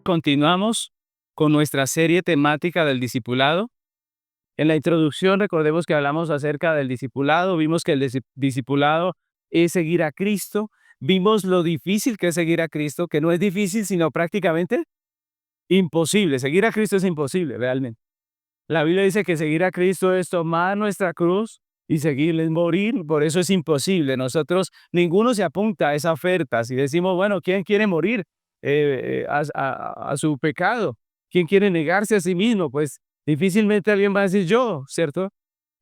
Continuamos con nuestra serie temática del discipulado. En la introducción, recordemos que hablamos acerca del discipulado, vimos que el discipulado es seguir a Cristo, vimos lo difícil que es seguir a Cristo, que no es difícil, sino prácticamente imposible. Seguir a Cristo es imposible, realmente. La Biblia dice que seguir a Cristo es tomar nuestra cruz y seguirle, es morir, por eso es imposible. Nosotros, ninguno se apunta a esa oferta. Si decimos, bueno, ¿quién quiere morir a su pecado? ¿Quién quiere negarse a sí mismo? Pues difícilmente alguien va a decir yo, ¿cierto?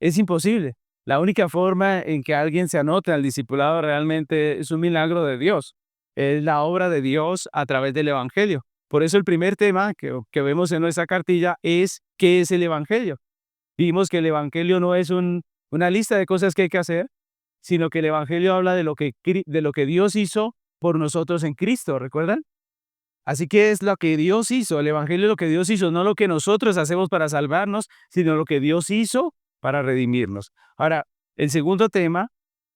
Es imposible. La única forma en que alguien se anote al discipulado realmente es un milagro de Dios. Es la obra de Dios a través del Evangelio. Por eso el primer tema que vemos en nuestra cartilla es ¿qué es el Evangelio? Vimos que el Evangelio no es una lista de cosas que hay que hacer, sino que el Evangelio habla de lo que Dios hizo por nosotros en Cristo, ¿recuerdan? Así que es lo que Dios hizo, el Evangelio es lo que Dios hizo, no lo que nosotros hacemos para salvarnos, sino lo que Dios hizo para redimirnos. Ahora, el segundo tema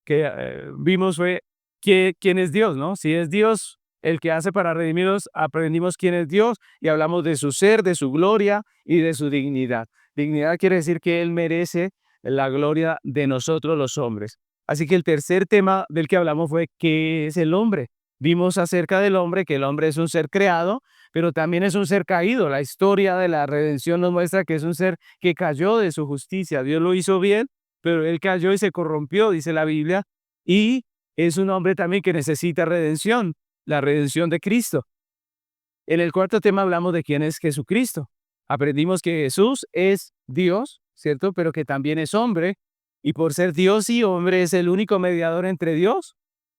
que vimos fue quién es Dios, ¿no? Si es Dios el que hace para redimirnos, aprendimos quién es Dios y hablamos de su ser, de su gloria y de su dignidad. Dignidad quiere decir que Él merece la gloria de nosotros los hombres. Así que el tercer tema del que hablamos fue ¿qué es el hombre? Vimos acerca del hombre que el hombre es un ser creado, pero también es un ser caído. La historia de la redención nos muestra que es un ser que cayó de su justicia. Dios lo hizo bien, pero él cayó y se corrompió, dice la Biblia, y es un hombre también que necesita redención, la redención de Cristo. En el cuarto tema hablamos de quién es Jesucristo. Aprendimos que Jesús es Dios, ¿cierto? Pero que también es hombre, y por ser Dios y hombre es el único mediador entre Dios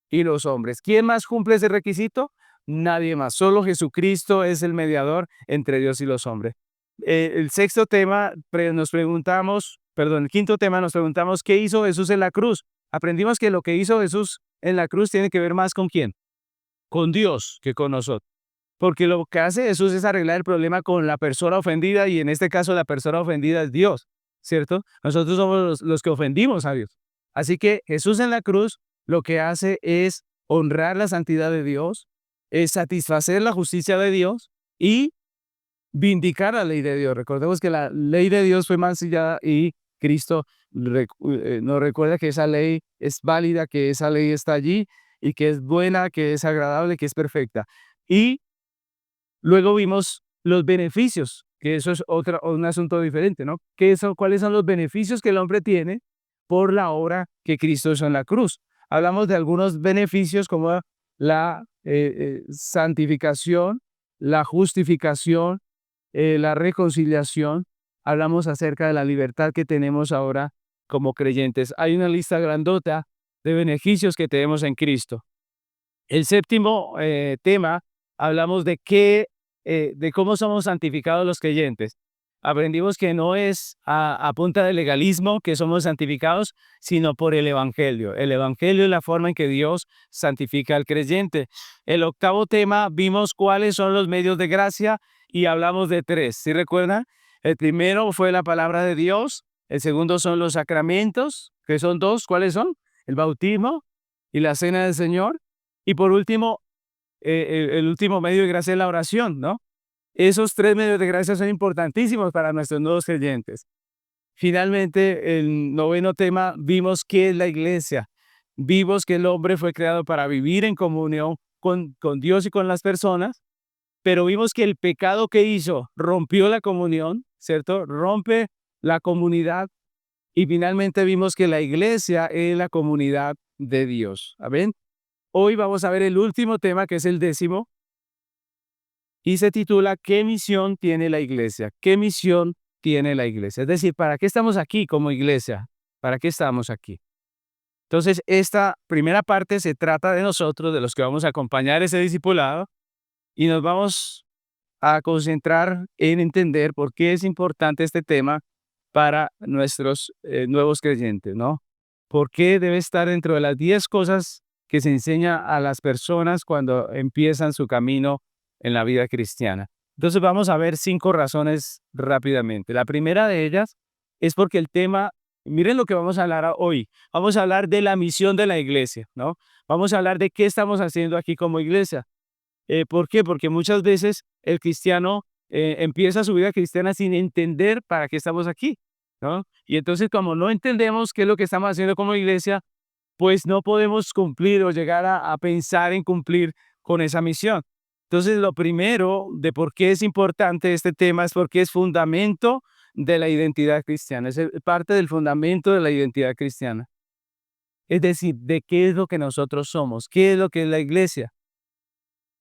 y los hombres. ¿Quién más cumple ese requisito? Nadie más. Solo Jesucristo es el mediador entre Dios y los hombres. El sexto tema nos preguntamos, perdón, el quinto tema nos preguntamos ¿qué hizo Jesús en la cruz? Aprendimos que lo que hizo Jesús en la cruz tiene que ver más con quién, con Dios que con nosotros. Porque lo que hace Jesús es arreglar el problema con la persona ofendida y en este caso la persona ofendida es Dios, ¿cierto? Nosotros somos los que ofendimos a Dios. Así que Jesús en la cruz lo que hace es honrar la santidad de Dios, es satisfacer la justicia de Dios y vindicar la ley de Dios. Recordemos que la ley de Dios fue mancillada y Cristo nos recuerda que esa ley es válida, que esa ley está allí y que es buena, que es agradable, que es perfecta. Y luego vimos los beneficios, que eso es un asunto diferente, ¿no? ¿Cuáles son los beneficios que el hombre tiene por la obra que Cristo hizo en la cruz? Hablamos de algunos beneficios como la santificación, la justificación, la reconciliación. Hablamos acerca de la libertad que tenemos ahora como creyentes. Hay una lista grandota de beneficios que tenemos en Cristo. El séptimo tema, hablamos de cómo somos santificados los creyentes. Aprendimos que no es a punta de legalismo que somos santificados, sino por el Evangelio. El Evangelio es la forma en que Dios santifica al creyente. El octavo tema, vimos cuáles son los medios de gracia y hablamos de tres. ¿Sí recuerdan? El primero fue la palabra de Dios. El segundo son los sacramentos, que son dos. ¿Cuáles son? El bautismo y la cena del Señor. Y por último, el último medio de gracia es la oración, ¿no? Esos tres medios de gracia son importantísimos para nuestros nuevos creyentes. Finalmente, el noveno tema, vimos qué es la iglesia. Vimos que el hombre fue creado para vivir en comunión con Dios y con las personas, pero vimos que el pecado que hizo rompió la comunión, ¿cierto? Rompe la comunidad y finalmente vimos que la iglesia es la comunidad de Dios. ¿Amén? Hoy vamos a ver el último tema, que es el décimo, y se titula ¿qué misión tiene la iglesia? ¿Qué misión tiene la iglesia? Es decir, ¿para qué estamos aquí como iglesia? ¿Para qué estamos aquí? Entonces, esta primera parte se trata de nosotros, de los que vamos a acompañar ese discipulado, y nos vamos a concentrar en entender por qué es importante este tema para nuestros nuevos creyentes, ¿no? ¿Por qué debe estar dentro de las 10 cosas que se enseña a las personas cuando empiezan su camino en la vida cristiana? Entonces vamos a ver 5 razones rápidamente. La primera de ellas es porque el tema, miren lo que vamos a hablar hoy. Vamos a hablar de la misión de la iglesia, ¿no? Vamos a hablar de qué estamos haciendo aquí como iglesia. ¿Por qué? Porque muchas veces el cristiano empieza su vida cristiana sin entender para qué estamos aquí, ¿no? Y entonces, como no entendemos qué es lo que estamos haciendo como iglesia, pues no podemos cumplir o llegar a pensar en cumplir con esa misión. Entonces, lo primero de por qué es importante este tema es porque es fundamento de la identidad cristiana, es parte del fundamento de la identidad cristiana. Es decir, de qué es lo que nosotros somos, qué es lo que es la iglesia.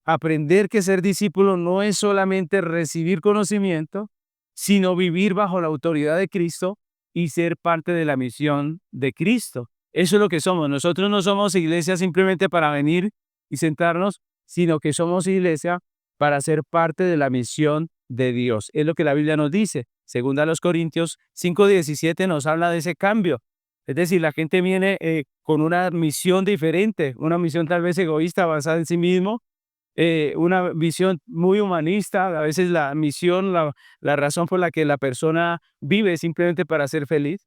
Aprender que ser discípulo no es solamente recibir conocimiento, sino vivir bajo la autoridad de Cristo y ser parte de la misión de Cristo. Eso es lo que somos. Nosotros no somos iglesia simplemente para venir y sentarnos, sino que somos iglesia para ser parte de la misión de Dios. Es lo que la Biblia nos dice. Según a los Corintios 5:17 nos habla de ese cambio. Es decir, la gente viene con una misión diferente, una misión tal vez egoísta, basada en sí mismo, una visión muy humanista. A veces la misión, la razón por la que la persona vive es simplemente para ser feliz,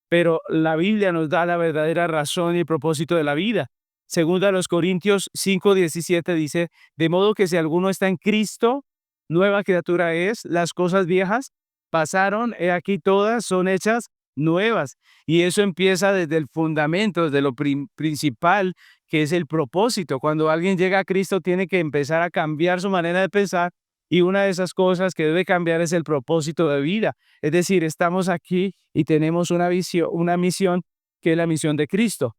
pero la Biblia nos da la verdadera razón y el propósito de la vida. Segunda a los Corintios 5:17 dice, de modo que si alguno está en Cristo, nueva criatura es, las cosas viejas pasaron, he aquí todas son hechas nuevas. Y eso empieza desde el fundamento, desde lo principal, que es el propósito. Cuando alguien llega a Cristo, tiene que empezar a cambiar su manera de pensar, y una de esas cosas que debe cambiar es el propósito de vida. Es decir, estamos aquí y tenemos una visión, una misión, que es la misión de Cristo.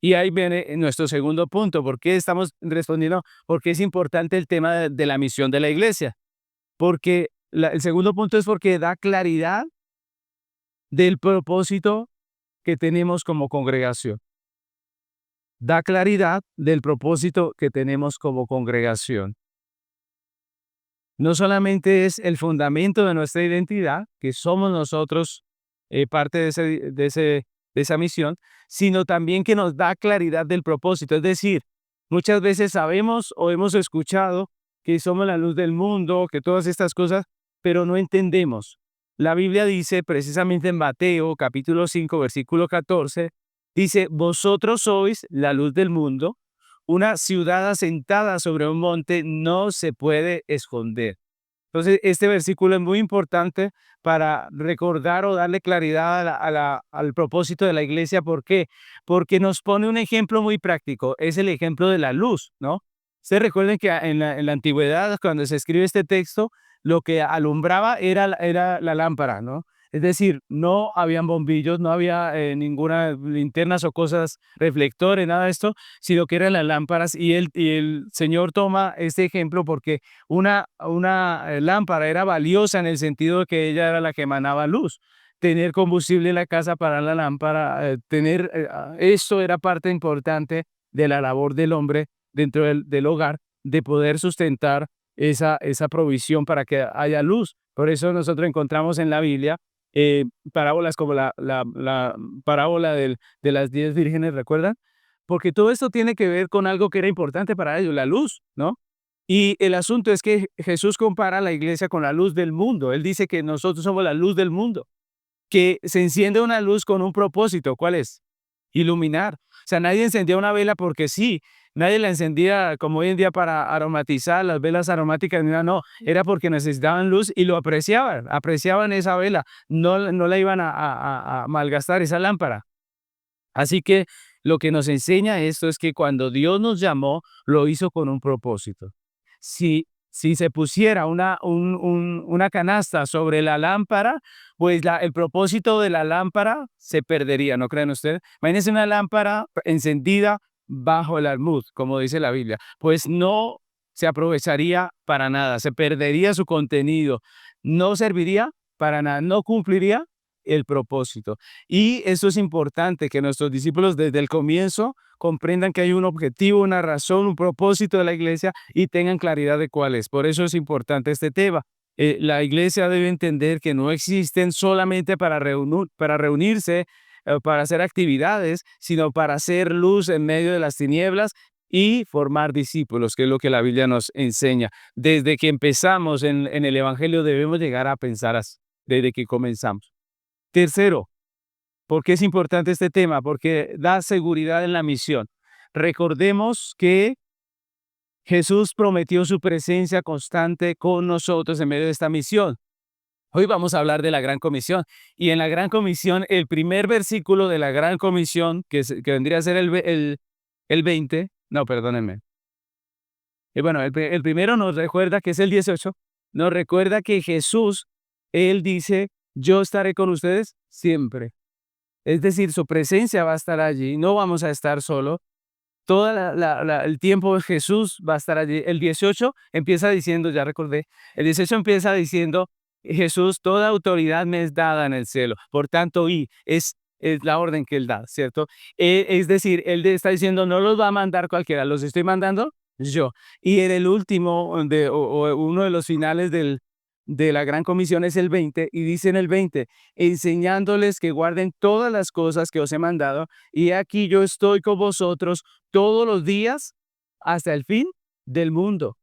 Y ahí viene nuestro segundo punto. ¿Por qué estamos respondiendo? Porque es importante el tema de la misión de la iglesia. Porque el segundo punto es porque da claridad del propósito que tenemos como congregación. Da claridad del propósito que tenemos como congregación. No solamente es el fundamento de nuestra identidad, que somos nosotros parte de esa misión, sino también que nos da claridad del propósito. Es decir, muchas veces sabemos o hemos escuchado que somos la luz del mundo, que todas estas cosas, pero no entendemos. La Biblia dice precisamente en Mateo capítulo 5, versículo 14, dice, vosotros sois la luz del mundo. Una ciudad asentada sobre un monte no se puede esconder. Entonces, este versículo es muy importante para recordar o darle claridad al propósito de la iglesia. ¿Por qué? Porque nos pone un ejemplo muy práctico. Es el ejemplo de la luz, ¿no? Ustedes recuerden que en la antigüedad, cuando se escribe este texto, lo que alumbraba era la lámpara, ¿no? Es decir, no habían bombillos, no había ninguna linternas o cosas, reflectores, nada de esto, sino que eran las lámparas. Y el Señor toma este ejemplo porque una lámpara era valiosa en el sentido de que ella era la que emanaba luz. Tener combustible en la casa para la lámpara, esto era parte importante de la labor del hombre dentro del hogar, de poder sustentar esa provisión para que haya luz. Por eso nosotros encontramos en la Biblia parábolas como la parábola de las 10 vírgenes, ¿recuerdan? Porque todo esto tiene que ver con algo que era importante para ellos, la luz, ¿no? Y el asunto es que Jesús compara a la iglesia con la luz del mundo. Él dice que nosotros somos la luz del mundo, que se enciende una luz con un propósito. ¿Cuál es? Iluminar. O sea, nadie encendía una vela porque sí, nadie la encendía como hoy en día para aromatizar, las velas aromáticas, ni nada, no, era porque necesitaban luz y lo apreciaban esa vela, no la iban a malgastar esa lámpara. Así que lo que nos enseña esto es que cuando Dios nos llamó, lo hizo con un propósito. Si se pusiera una canasta sobre la lámpara, pues el propósito de la lámpara se perdería, ¿no creen ustedes? Imagínense una lámpara encendida bajo el almud, como dice la Biblia, pues no se aprovecharía para nada, se perdería su contenido, no serviría para nada, no cumpliría el propósito. Y eso es importante, que nuestros discípulos desde el comienzo comprendan que hay un objetivo, una razón, un propósito de la iglesia y tengan claridad de cuál es. Por eso es importante este tema. La iglesia debe entender que no existen solamente para reunirse, para hacer actividades, sino para hacer luz en medio de las tinieblas y formar discípulos, que es lo que la Biblia nos enseña. Desde que empezamos en el Evangelio debemos llegar a pensar así, desde que comenzamos. Tercero, ¿por qué es importante este tema? Porque da seguridad en la misión. Recordemos que Jesús prometió su presencia constante con nosotros en medio de esta misión. Hoy vamos a hablar de la Gran Comisión. Y en la Gran Comisión, el primer versículo de la Gran Comisión, que vendría a ser el 20, no, perdónenme. Bueno, el primero nos recuerda que es el 18, nos recuerda que Jesús, Él dice, yo estaré con ustedes siempre. Es decir, su presencia va a estar allí, no vamos a estar solos. Todo el tiempo Jesús va a estar allí. El 18 empieza diciendo, ya recordé, el 18 empieza diciendo, Jesús, toda autoridad me es dada en el cielo. Por tanto, es la orden que Él da, ¿cierto? Es decir, Él está diciendo, no los va a mandar cualquiera, los estoy mandando yo. Y en el último, o uno de los finales de la Gran Comisión es el 20, y dice en el 20, enseñándoles que guarden todas las cosas que os he mandado, y aquí yo estoy con vosotros todos los días hasta el fin del mundo.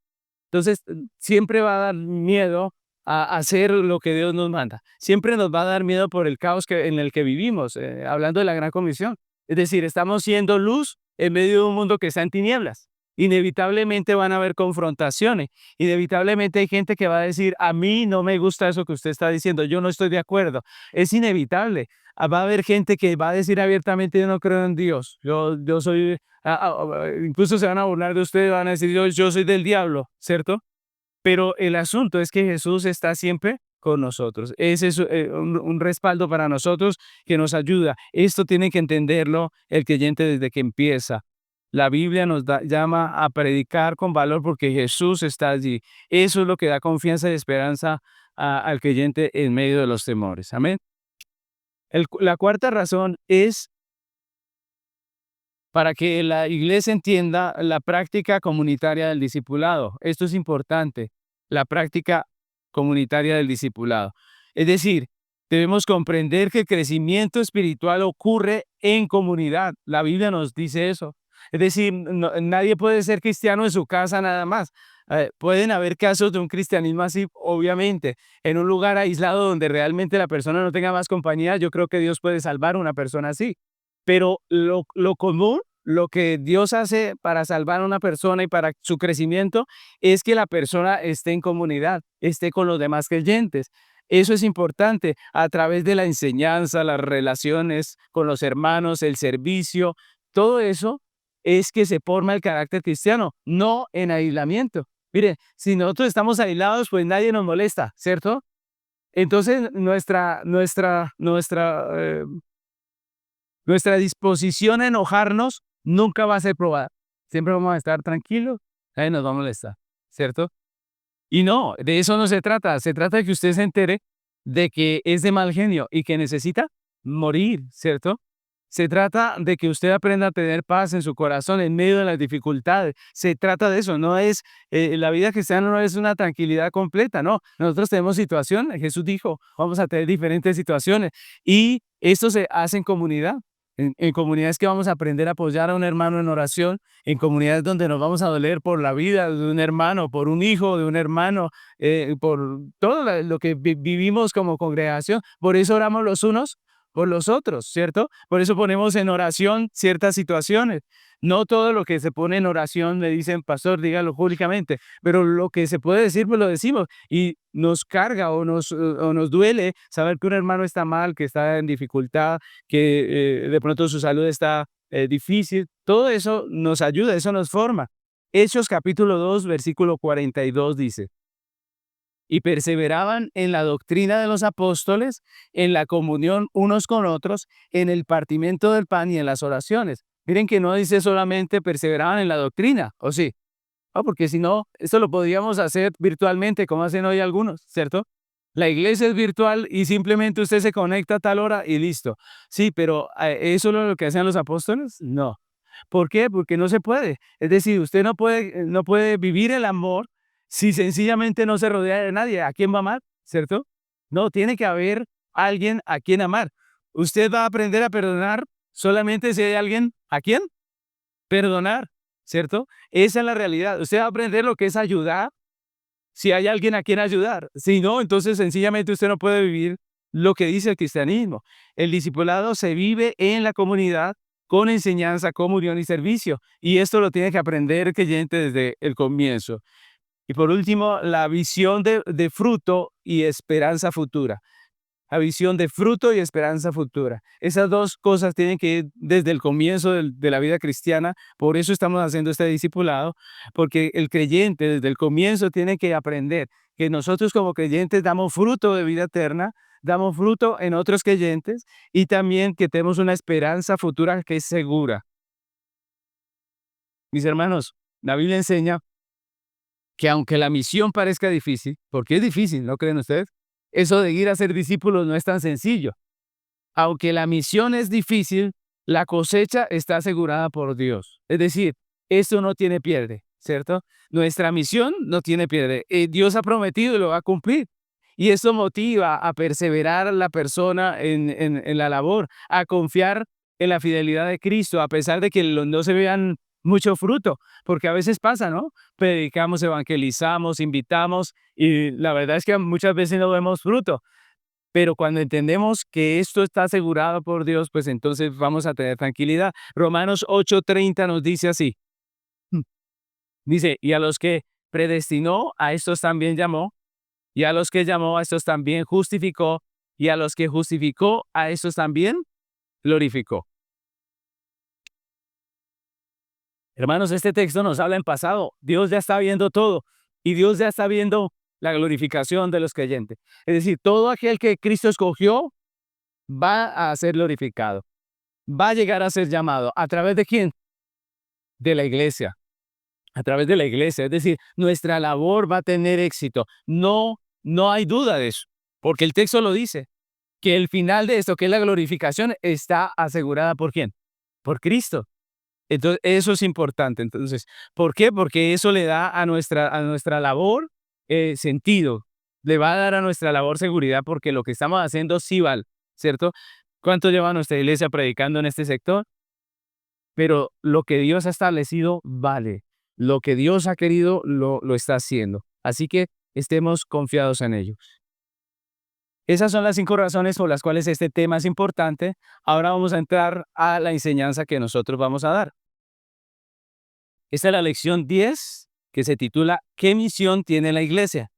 Entonces, siempre va a dar miedo a hacer lo que Dios nos manda. Siempre nos va a dar miedo por el caos en el que vivimos, hablando de la Gran Comisión. Es decir, estamos siendo luz en medio de un mundo que está en tinieblas. Inevitablemente van a haber confrontaciones. Inevitablemente hay gente que va a decir, a mí no me gusta eso que usted está diciendo, yo no estoy de acuerdo. Es inevitable. Va a haber gente que va a decir abiertamente, yo no creo en Dios. Yo soy incluso se van a burlar de ustedes, van a decir, yo soy del diablo, ¿cierto? Pero el asunto es que Jesús está siempre con nosotros. Ese es un respaldo para nosotros que nos ayuda. Esto tiene que entenderlo el creyente desde que empieza. La Biblia nos llama a predicar con valor porque Jesús está allí. Eso es lo que da confianza y esperanza al creyente en medio de los temores. Amén. La cuarta razón es para que la iglesia entienda la práctica comunitaria del discipulado. Esto es importante, la práctica comunitaria del discipulado. Es decir, debemos comprender que el crecimiento espiritual ocurre en comunidad. La Biblia nos dice eso. Es decir, nadie puede ser cristiano en su casa nada más. Pueden haber casos de un cristianismo así, obviamente, en un lugar aislado donde realmente la persona no tenga más compañía. Yo creo que Dios puede salvar a una persona así. Pero lo común, lo que Dios hace para salvar a una persona y para su crecimiento, es que la persona esté en comunidad, esté con los demás creyentes. Eso es importante a través de la enseñanza, las relaciones con los hermanos, el servicio, todo eso es que se forma el carácter cristiano, no en aislamiento. Mire, si nosotros estamos aislados, pues nadie nos molesta, ¿cierto? Entonces, nuestra disposición a enojarnos nunca va a ser probada. Siempre vamos a estar tranquilos, nadie nos va a molestar, ¿cierto? Y no, de eso no se trata. Se trata de que usted se entere de que es de mal genio y que necesita morir, ¿cierto? Se trata de que usted aprenda a tener paz en su corazón en medio de las dificultades. Se trata de eso, no es, la vida cristiana no es una tranquilidad completa, no. Nosotros tenemos situaciones, Jesús dijo, vamos a tener diferentes situaciones y esto se hace en comunidad. En comunidades que vamos a aprender a apoyar a un hermano en oración, en comunidades donde nos vamos a doler por la vida de un hermano, por un hijo de un hermano, por todo lo que vivimos como congregación. Por eso oramos los unos por los otros, ¿cierto? Por eso ponemos en oración ciertas situaciones. No todo lo que se pone en oración le dicen, pastor, dígalo públicamente, pero lo que se puede decir, pues lo decimos. Y nos carga o nos duele saber que un hermano está mal, que está en dificultad, que de pronto su salud está difícil. Todo eso nos ayuda, eso nos forma. Hechos capítulo 2, versículo 42 dice, y perseveraban en la doctrina de los apóstoles, en la comunión unos con otros, en el partimiento del pan y en las oraciones. Miren que no dice solamente perseveraban en la doctrina, ¿o sí? Porque si no, esto lo podríamos hacer virtualmente, como hacen hoy algunos, ¿cierto? La iglesia es virtual y simplemente usted se conecta a tal hora y listo. Sí, pero ¿eso es lo que hacían los apóstoles? No. ¿Por qué? Porque no se puede. Es decir, usted no puede vivir el amor si sencillamente no se rodea de nadie. ¿A quién va a amar? ¿Cierto? No, tiene que haber alguien a quien amar. Usted va a aprender a perdonar solamente si hay alguien a quien perdonar, ¿cierto? Esa es la realidad. Usted va a aprender lo que es ayudar si hay alguien a quien ayudar. Si no, entonces sencillamente usted no puede vivir lo que dice el cristianismo. El discipulado se vive en la comunidad con enseñanza, comunión y servicio. Y esto lo tiene que aprender el creyente desde el comienzo. Y por último, la visión de fruto y esperanza futura. La visión de fruto y esperanza futura. Esas dos cosas tienen que ir desde el comienzo de la vida cristiana. Por eso estamos haciendo este discipulado, porque el creyente desde el comienzo tiene que aprender que nosotros como creyentes damos fruto de vida eterna, damos fruto en otros creyentes y también que tenemos una esperanza futura que es segura. Mis hermanos, la Biblia enseña que aunque la misión parezca difícil, porque es difícil, ¿no creen ustedes? Eso de ir a ser discípulos no es tan sencillo. Aunque la misión es difícil, la cosecha está asegurada por Dios. Es decir, esto no tiene pierde, ¿cierto? Nuestra misión no tiene pierde. Dios ha prometido y lo va a cumplir. Y eso motiva a perseverar a la persona en la labor, a confiar en la fidelidad de Cristo, a pesar de que no se vean mucho fruto, porque a veces pasa, ¿no? Predicamos, evangelizamos, invitamos, y la verdad es que muchas veces no vemos fruto. Pero cuando entendemos que esto está asegurado por Dios, pues entonces vamos a tener tranquilidad. Romanos 8:30 nos dice así. mm, Dice, y a los que predestinó, a estos también llamó, y a los que llamó, a estos también justificó, y a los que justificó, a estos también glorificó. Hermanos, este texto nos habla en pasado. Dios ya está viendo todo y Dios ya está viendo la glorificación de los creyentes. Es decir, todo aquel que Cristo escogió va a ser glorificado, va a llegar a ser llamado. ¿A través de quién? De la iglesia. A través de la iglesia. Es decir, nuestra labor va a tener éxito. No hay duda de eso, porque el texto lo dice, que el final de esto, que es la glorificación, está asegurada ¿por quién? Por Cristo. Entonces, eso es importante. Entonces, ¿por qué? Porque eso le da a nuestra labor sentido, le va a dar a nuestra labor seguridad, porque lo que estamos haciendo sí vale, ¿cierto? ¿Cuánto lleva nuestra iglesia predicando en este sector? Pero lo que Dios ha establecido vale. Lo que Dios ha querido lo está haciendo. Así que estemos confiados en ello. Esas son las 5 razones por las cuales este tema es importante. Ahora vamos a entrar a la enseñanza que nosotros vamos a dar. Esta es la lección 10, que se titula ¿Qué misión tiene la iglesia?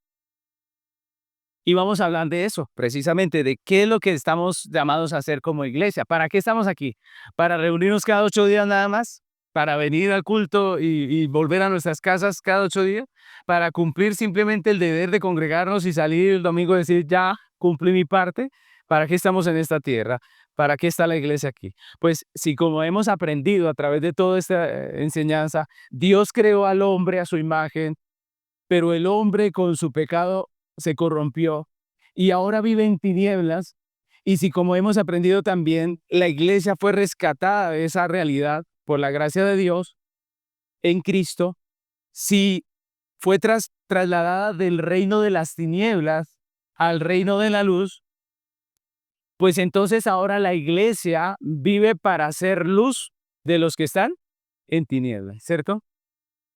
Y vamos a hablar de eso, precisamente, de qué es lo que estamos llamados a hacer como iglesia. ¿Para qué estamos aquí? ¿Para reunirnos cada 8 días nada más? ¿Para venir al culto y volver a nuestras casas cada 8 días? ¿Para cumplir simplemente el deber de congregarnos y salir el domingo y decir, ya cumplí mi parte? ¿Para qué estamos en esta tierra? ¿Para qué está la iglesia aquí? Pues si como hemos aprendido a través de toda esta enseñanza, Dios creó al hombre a su imagen, pero el hombre con su pecado se corrompió y ahora vive en tinieblas. Y si como hemos aprendido también, la iglesia fue rescatada de esa realidad por la gracia de Dios en Cristo, si fue trasladada del reino de las tinieblas al reino de la luz, pues entonces ahora la iglesia vive para hacer luz de los que están en tinieblas, ¿cierto?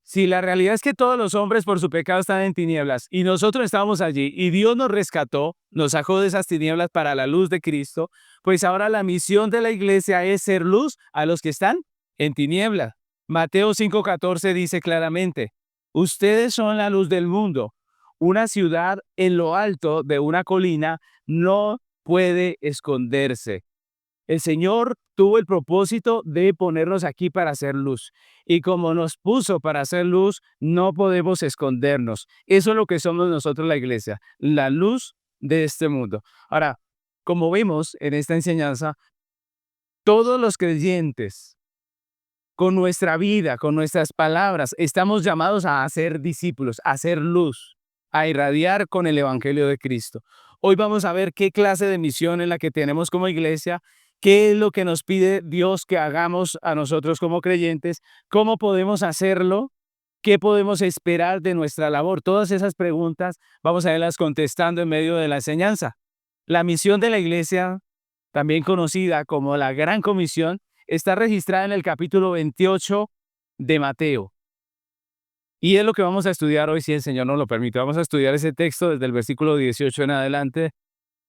Si la realidad es que todos los hombres por su pecado están en tinieblas y nosotros estábamos allí y Dios nos rescató, nos sacó de esas tinieblas para la luz de Cristo, pues ahora la misión de la iglesia es ser luz a los que están en tinieblas. Mateo 5:14 dice claramente, ustedes son la luz del mundo. Una ciudad en lo alto de una colina no puede esconderse. El Señor tuvo el propósito de ponernos aquí para hacer luz. Y como nos puso para hacer luz, no podemos escondernos. Eso es lo que somos nosotros la iglesia, la luz de este mundo. Ahora, como vimos en esta enseñanza, todos los creyentes, con nuestra vida, con nuestras palabras, estamos llamados a hacer discípulos, a hacer luz, a irradiar con el Evangelio de Cristo. Hoy vamos a ver qué clase de misión es la que tenemos como iglesia, qué es lo que nos pide Dios que hagamos a nosotros como creyentes, cómo podemos hacerlo, qué podemos esperar de nuestra labor. Todas esas preguntas vamos a irlas contestando en medio de la enseñanza. La misión de la iglesia, también conocida como la Gran Comisión, está registrada en el capítulo 28 de Mateo. Y es lo que vamos a estudiar hoy, si el Señor nos lo permite. Vamos a estudiar ese texto desde el versículo 18 en adelante.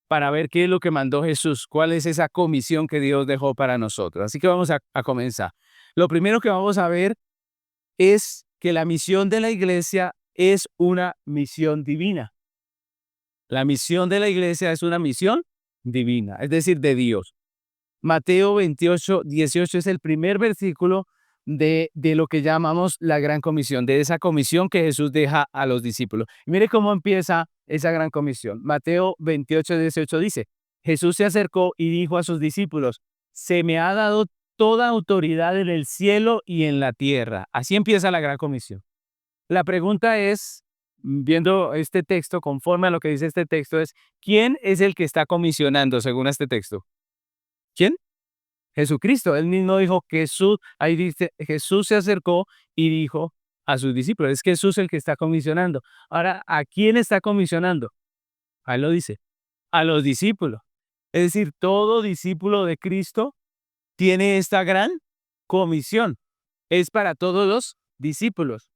para ver qué es lo que mandó Jesús, cuál es esa comisión que Dios dejó para nosotros. Así que vamos a comenzar. Lo primero que vamos a ver es que la misión de la iglesia es una misión divina. La misión de la iglesia es una misión divina, es decir, de Dios. Mateo 28, 18 es el primer versículo de lo que llamamos la gran comisión, de esa comisión que Jesús deja a los discípulos. Y mire cómo empieza esa gran comisión. Mateo 28, 18 dice, Jesús se acercó y dijo a sus discípulos, se me ha dado toda autoridad en el cielo y en la tierra. Así empieza la gran comisión. La pregunta es, viendo este texto, conforme a lo que dice este texto, es, ¿quién es el que está comisionando según este texto? ¿Quién? Jesucristo. Él mismo dijo, Jesús, ahí dice, Jesús se acercó y dijo a sus discípulos, es Jesús el que está comisionando. Ahora, ¿a quién está comisionando? Ahí lo dice, a los discípulos. Es decir, todo discípulo de Cristo tiene esta gran comisión. Es para todos los discípulos.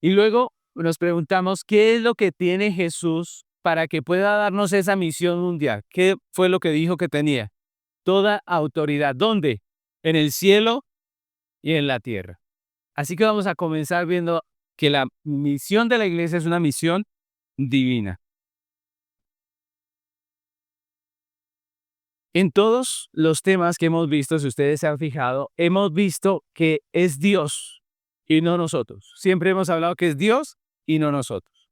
Y luego nos preguntamos, ¿qué es lo que tiene Jesús para que pueda darnos esa misión mundial? ¿Qué fue lo que dijo que tenía? Toda autoridad. ¿Dónde? En el cielo y en la tierra. Así que vamos a comenzar viendo que la misión de la iglesia es una misión divina. En todos los temas que hemos visto, si ustedes se han fijado, hemos visto que es Dios y no nosotros. Siempre hemos hablado que es Dios y no nosotros.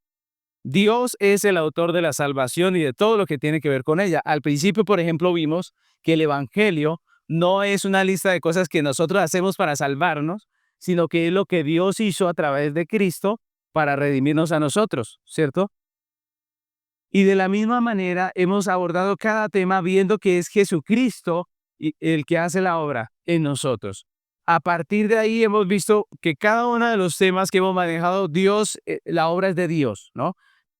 Dios es el autor de la salvación y de todo lo que tiene que ver con ella. Al principio, por ejemplo, vimos que el Evangelio no es una lista de cosas que nosotros hacemos para salvarnos, sino que es lo que Dios hizo a través de Cristo para redimirnos a nosotros, ¿cierto? Y de la misma manera hemos abordado cada tema viendo que es Jesucristo el que hace la obra en nosotros. A partir de ahí hemos visto que cada uno de los temas que hemos manejado, Dios, la obra es de Dios, ¿no?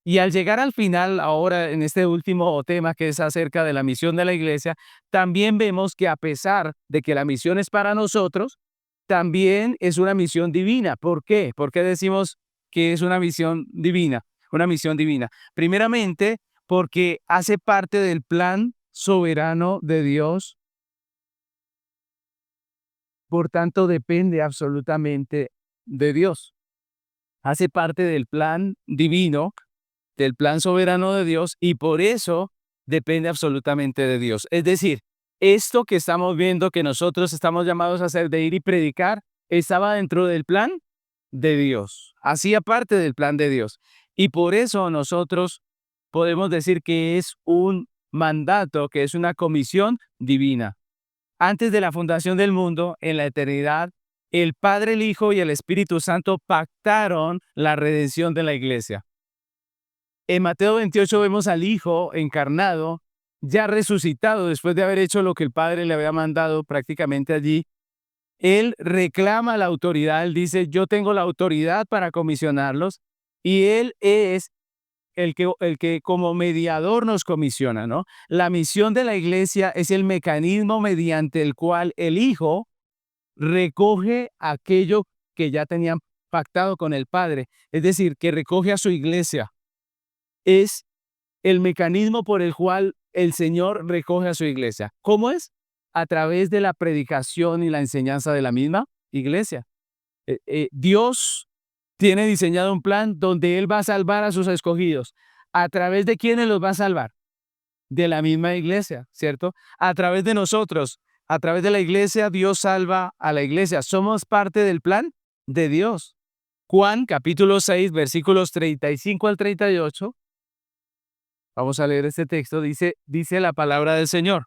Y al llegar al final, ahora en este último tema que es acerca de la misión de la iglesia, también vemos que a pesar de que la misión es para nosotros, también es una misión divina. ¿Por qué? ¿Por qué decimos que es una misión divina? Una misión divina. Primeramente, porque hace parte del plan soberano de Dios, por tanto depende absolutamente de Dios. Hace parte del plan divino, del plan soberano de Dios, y por eso depende absolutamente de Dios. Es decir, esto que estamos viendo que nosotros estamos llamados a hacer de ir y predicar, estaba dentro del plan de Dios, hacía parte del plan de Dios. Y por eso nosotros podemos decir que es un mandato, que es una comisión divina. Antes de la fundación del mundo, en la eternidad, el Padre, el Hijo y el Espíritu Santo pactaron la redención de la iglesia. En Mateo 28 vemos al Hijo encarnado, ya resucitado después de haber hecho lo que el Padre le había mandado prácticamente allí. Él reclama la autoridad, él dice, yo tengo la autoridad para comisionarlos, y él es el que como mediador nos comisiona, ¿no? La misión de la iglesia es el mecanismo mediante el cual el Hijo recoge aquello que ya tenían pactado con el Padre, es decir, que recoge a su iglesia. Es el mecanismo por el cual el Señor recoge a su iglesia. ¿Cómo es? A través de la predicación y la enseñanza de la misma iglesia. Dios tiene diseñado un plan donde Él va a salvar a sus escogidos. ¿A través de quiénes los va a salvar? De la misma iglesia, ¿cierto? A través de nosotros, a través de la iglesia, Dios salva a la iglesia. Somos parte del plan de Dios. Juan, capítulo 6, versículos 35 al 38. Vamos a leer este texto. Dice la palabra del Señor.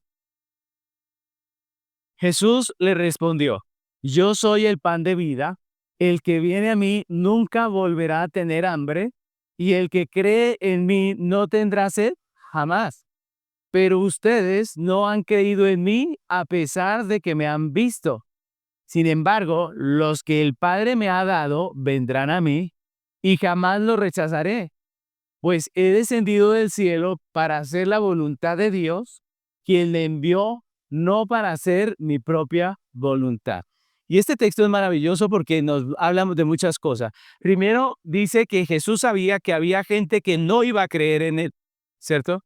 Jesús le respondió, yo soy el pan de vida. El que viene a mí nunca volverá a tener hambre, y el que cree en mí no tendrá sed jamás. Pero ustedes no han creído en mí a pesar de que me han visto. Sin embargo, los que el Padre me ha dado vendrán a mí, y jamás los rechazaré, pues he descendido del cielo para hacer la voluntad de Dios, quien me envió, no para hacer mi propia voluntad. Y este texto es maravilloso porque nos hablamos de muchas cosas. Primero, dice que Jesús sabía que había gente que no iba a creer en él, ¿cierto?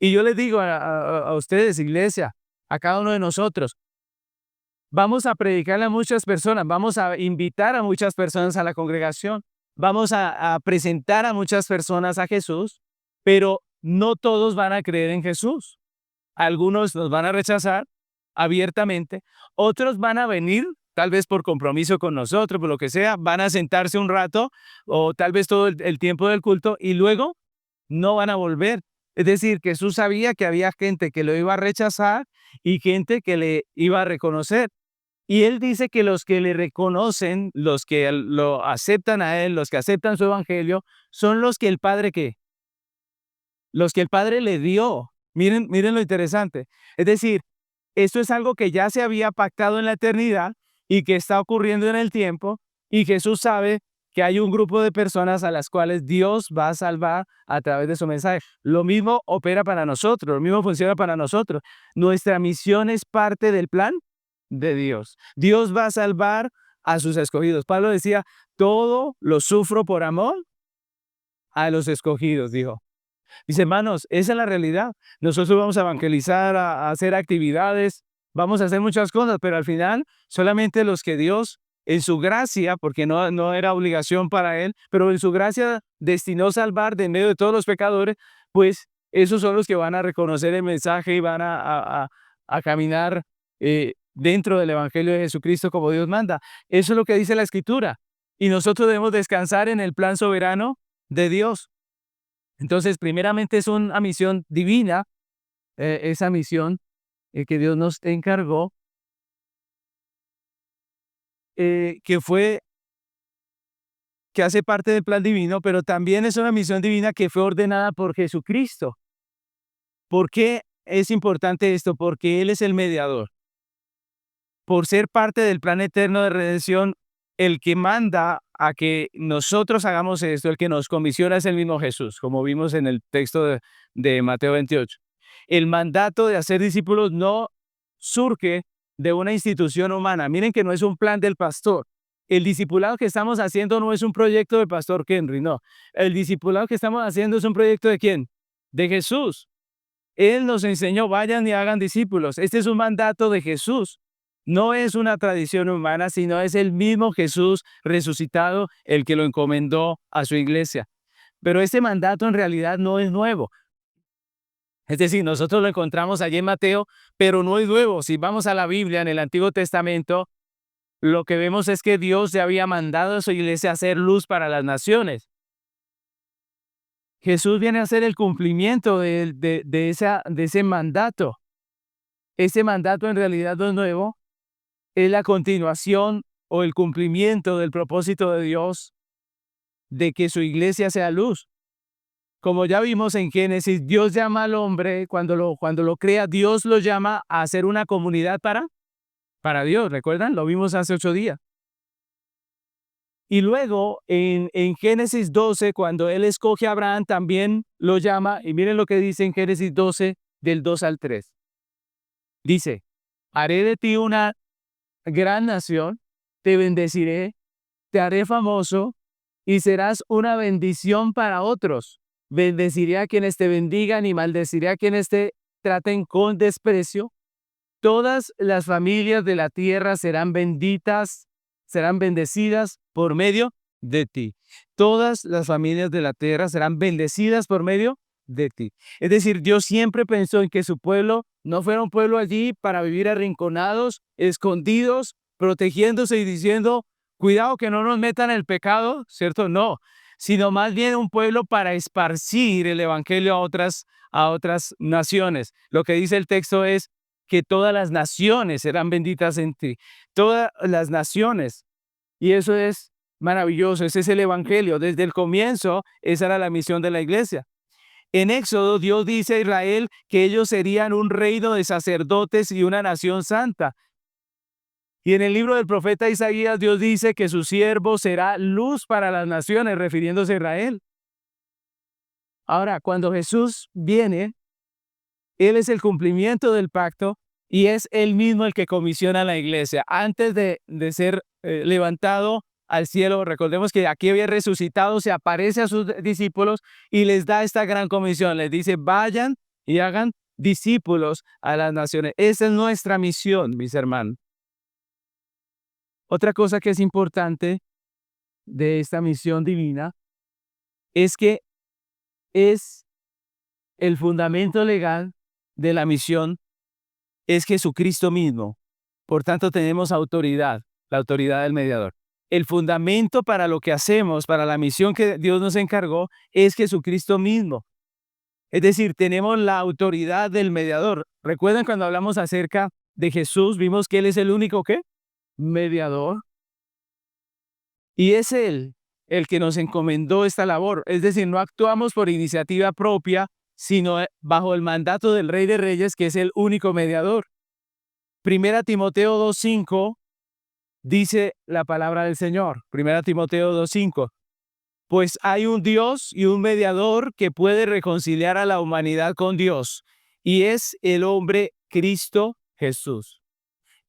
Y yo les digo a ustedes, iglesia, a cada uno de nosotros, vamos a predicarle a muchas personas, vamos a invitar a muchas personas a la congregación, vamos a presentar a muchas personas a Jesús, pero no todos van a creer en Jesús. Algunos nos van a rechazar abiertamente, otros van a venir, tal vez por compromiso con nosotros, por lo que sea, van a sentarse un rato o tal vez todo el tiempo del culto y luego no van a volver. Es decir, Jesús sabía que había gente que lo iba a rechazar y gente que le iba a reconocer. Y él dice que los que le reconocen, los que lo aceptan a él, los que aceptan su evangelio, son los que el Padre, ¿qué? Los que el Padre le dio. Miren lo interesante. Es decir, esto es algo que ya se había pactado en la eternidad y que está ocurriendo en el tiempo, y Jesús sabe que hay un grupo de personas a las cuales Dios va a salvar a través de su mensaje. Lo mismo opera para nosotros, lo mismo funciona para nosotros. Nuestra misión es parte del plan de Dios. Dios va a salvar a sus escogidos. Pablo decía, todo lo sufro por amor a los escogidos, dijo. Dice, hermanos, esa es la realidad. Nosotros vamos a evangelizar, a hacer actividades, vamos a hacer muchas cosas, pero al final solamente los que Dios, en su gracia, porque no era obligación para Él, pero en su gracia destinó salvar de en medio de todos los pecadores, pues esos son los que van a reconocer el mensaje y van a caminar dentro del Evangelio de Jesucristo como Dios manda. Eso es lo que dice la Escritura. Y nosotros debemos descansar en el plan soberano de Dios. Entonces, primeramente es una misión divina, esa misión que Dios nos encargó, que hace parte del plan divino, pero también es una misión divina que fue ordenada por Jesucristo. ¿Por qué es importante esto? Porque Él es el mediador. Por ser parte del plan eterno de redención, el que manda a que nosotros hagamos esto, el que nos comisiona es el mismo Jesús, como vimos en el texto de Mateo 28. El mandato de hacer discípulos no surge de una institución humana. Miren que no es un plan del pastor. El discipulado que estamos haciendo no es un proyecto del pastor Henry, no. El discipulado que estamos haciendo es un proyecto ¿de quién? De Jesús. Él nos enseñó, vayan y hagan discípulos. Este es un mandato de Jesús. No es una tradición humana, sino es el mismo Jesús resucitado el que lo encomendó a su iglesia. Pero este mandato en realidad no es nuevo. Es decir, nosotros lo encontramos allí en Mateo, pero no es nuevo. Si vamos a la Biblia, en el Antiguo Testamento, lo que vemos es que Dios ya había mandado a su iglesia a hacer luz para las naciones. Jesús viene a hacer el cumplimiento de ese mandato. Ese mandato en realidad no es nuevo, es la continuación o el cumplimiento del propósito de Dios de que su iglesia sea luz. Como ya vimos en Génesis, Dios llama al hombre, cuando lo crea, Dios lo llama a hacer una comunidad para Dios. ¿Recuerdan? Lo vimos hace 8 días. Y luego en Génesis 12, cuando Él escoge a Abraham, también lo llama, y miren lo que dice en Génesis 12, del 2 al 3. Dice, haré de ti una gran nación, te bendeciré, te haré famoso y serás una bendición para otros. Bendeciré a quienes te bendigan y maldeciré a quienes te traten con desprecio. Todas las familias de la tierra serán benditas, serán bendecidas por medio de ti. Todas las familias de la tierra serán bendecidas por medio de ti. Es decir, Dios siempre pensó en que su pueblo no fuera un pueblo allí para vivir arrinconados, escondidos, protegiéndose y diciendo, cuidado que no nos metan el pecado, ¿cierto? No, sino más bien un pueblo para esparcir el evangelio a otras naciones. Lo que dice el texto es que todas las naciones serán benditas en ti. Todas las naciones. Y eso es maravilloso. Ese es el evangelio. Desde el comienzo, esa era la misión de la iglesia. En Éxodo, Dios dice a Israel que ellos serían un reino de sacerdotes y una nación santa. Y en el libro del profeta Isaías, Dios dice que su siervo será luz para las naciones, refiriéndose a Israel. Ahora, cuando Jesús viene, Él es el cumplimiento del pacto y es Él mismo el que comisiona a la iglesia. Antes de ser levantado al cielo, recordemos que aquí había resucitado, se aparece a sus discípulos y les da esta gran comisión. Les dice, vayan y hagan discípulos a las naciones. Esa es nuestra misión, mis hermanos. Otra cosa que es importante de esta misión divina es que es el fundamento legal de la misión, es Jesucristo mismo. Por tanto, tenemos autoridad, la autoridad del mediador. El fundamento para lo que hacemos, para la misión que Dios nos encargó, es Jesucristo mismo. Es decir, tenemos la autoridad del mediador. ¿Recuerdan cuando hablamos acerca de Jesús? Vimos que Él es el único, ¿qué? Mediador. Y es Él el que nos encomendó esta labor. Es decir, no actuamos por iniciativa propia, sino bajo el mandato del Rey de Reyes, que es el único mediador. Primera Timoteo 2:5 dice la palabra del Señor. Primera Timoteo 2:5. Pues hay un Dios y un mediador que puede reconciliar a la humanidad con Dios, y es el hombre Cristo Jesús.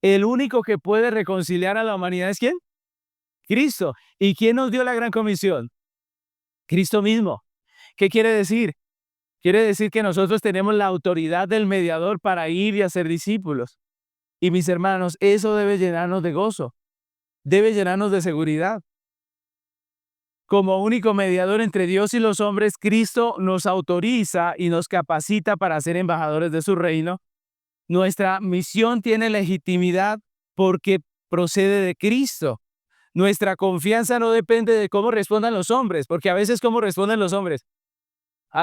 El único que puede reconciliar a la humanidad es ¿quién? Cristo. ¿Y quién nos dio la gran comisión? Cristo mismo. ¿Qué quiere decir? Quiere decir que nosotros tenemos la autoridad del mediador para ir y hacer discípulos. Y mis hermanos, eso debe llenarnos de gozo, debe llenarnos de seguridad. Como único mediador entre Dios y los hombres, Cristo nos autoriza y nos capacita para ser embajadores de su reino. Nuestra misión tiene legitimidad porque procede de Cristo. Nuestra confianza no depende de cómo respondan los hombres, porque a veces cómo responden los hombres,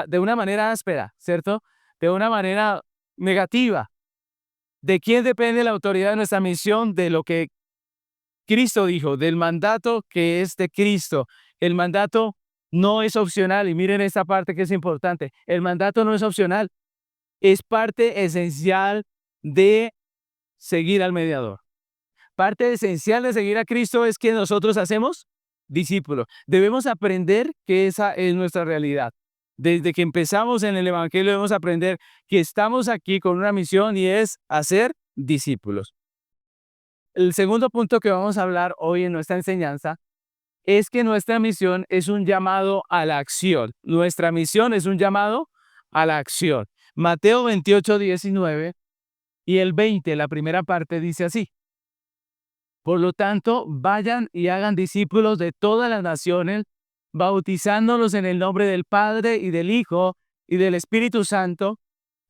de una manera áspera, ¿cierto? De una manera negativa. ¿De quién depende la autoridad de nuestra misión? De lo que Cristo dijo, del mandato que es de Cristo. El mandato no es opcional, y miren esta parte que es importante. El mandato no es opcional, es parte esencial de seguir al mediador. Parte esencial de seguir a Cristo es que nosotros hacemos discípulos. Debemos aprender que esa es nuestra realidad. Desde que empezamos en el Evangelio debemos aprender que estamos aquí con una misión y es hacer discípulos. El segundo punto que vamos a hablar hoy en nuestra enseñanza es que nuestra misión es un llamado a la acción. Nuestra misión es un llamado a la acción. Mateo 28:19 y el 20, la primera parte dice así. Por lo tanto, vayan y hagan discípulos de todas las naciones, bautizándolos en el nombre del Padre y del Hijo y del Espíritu Santo.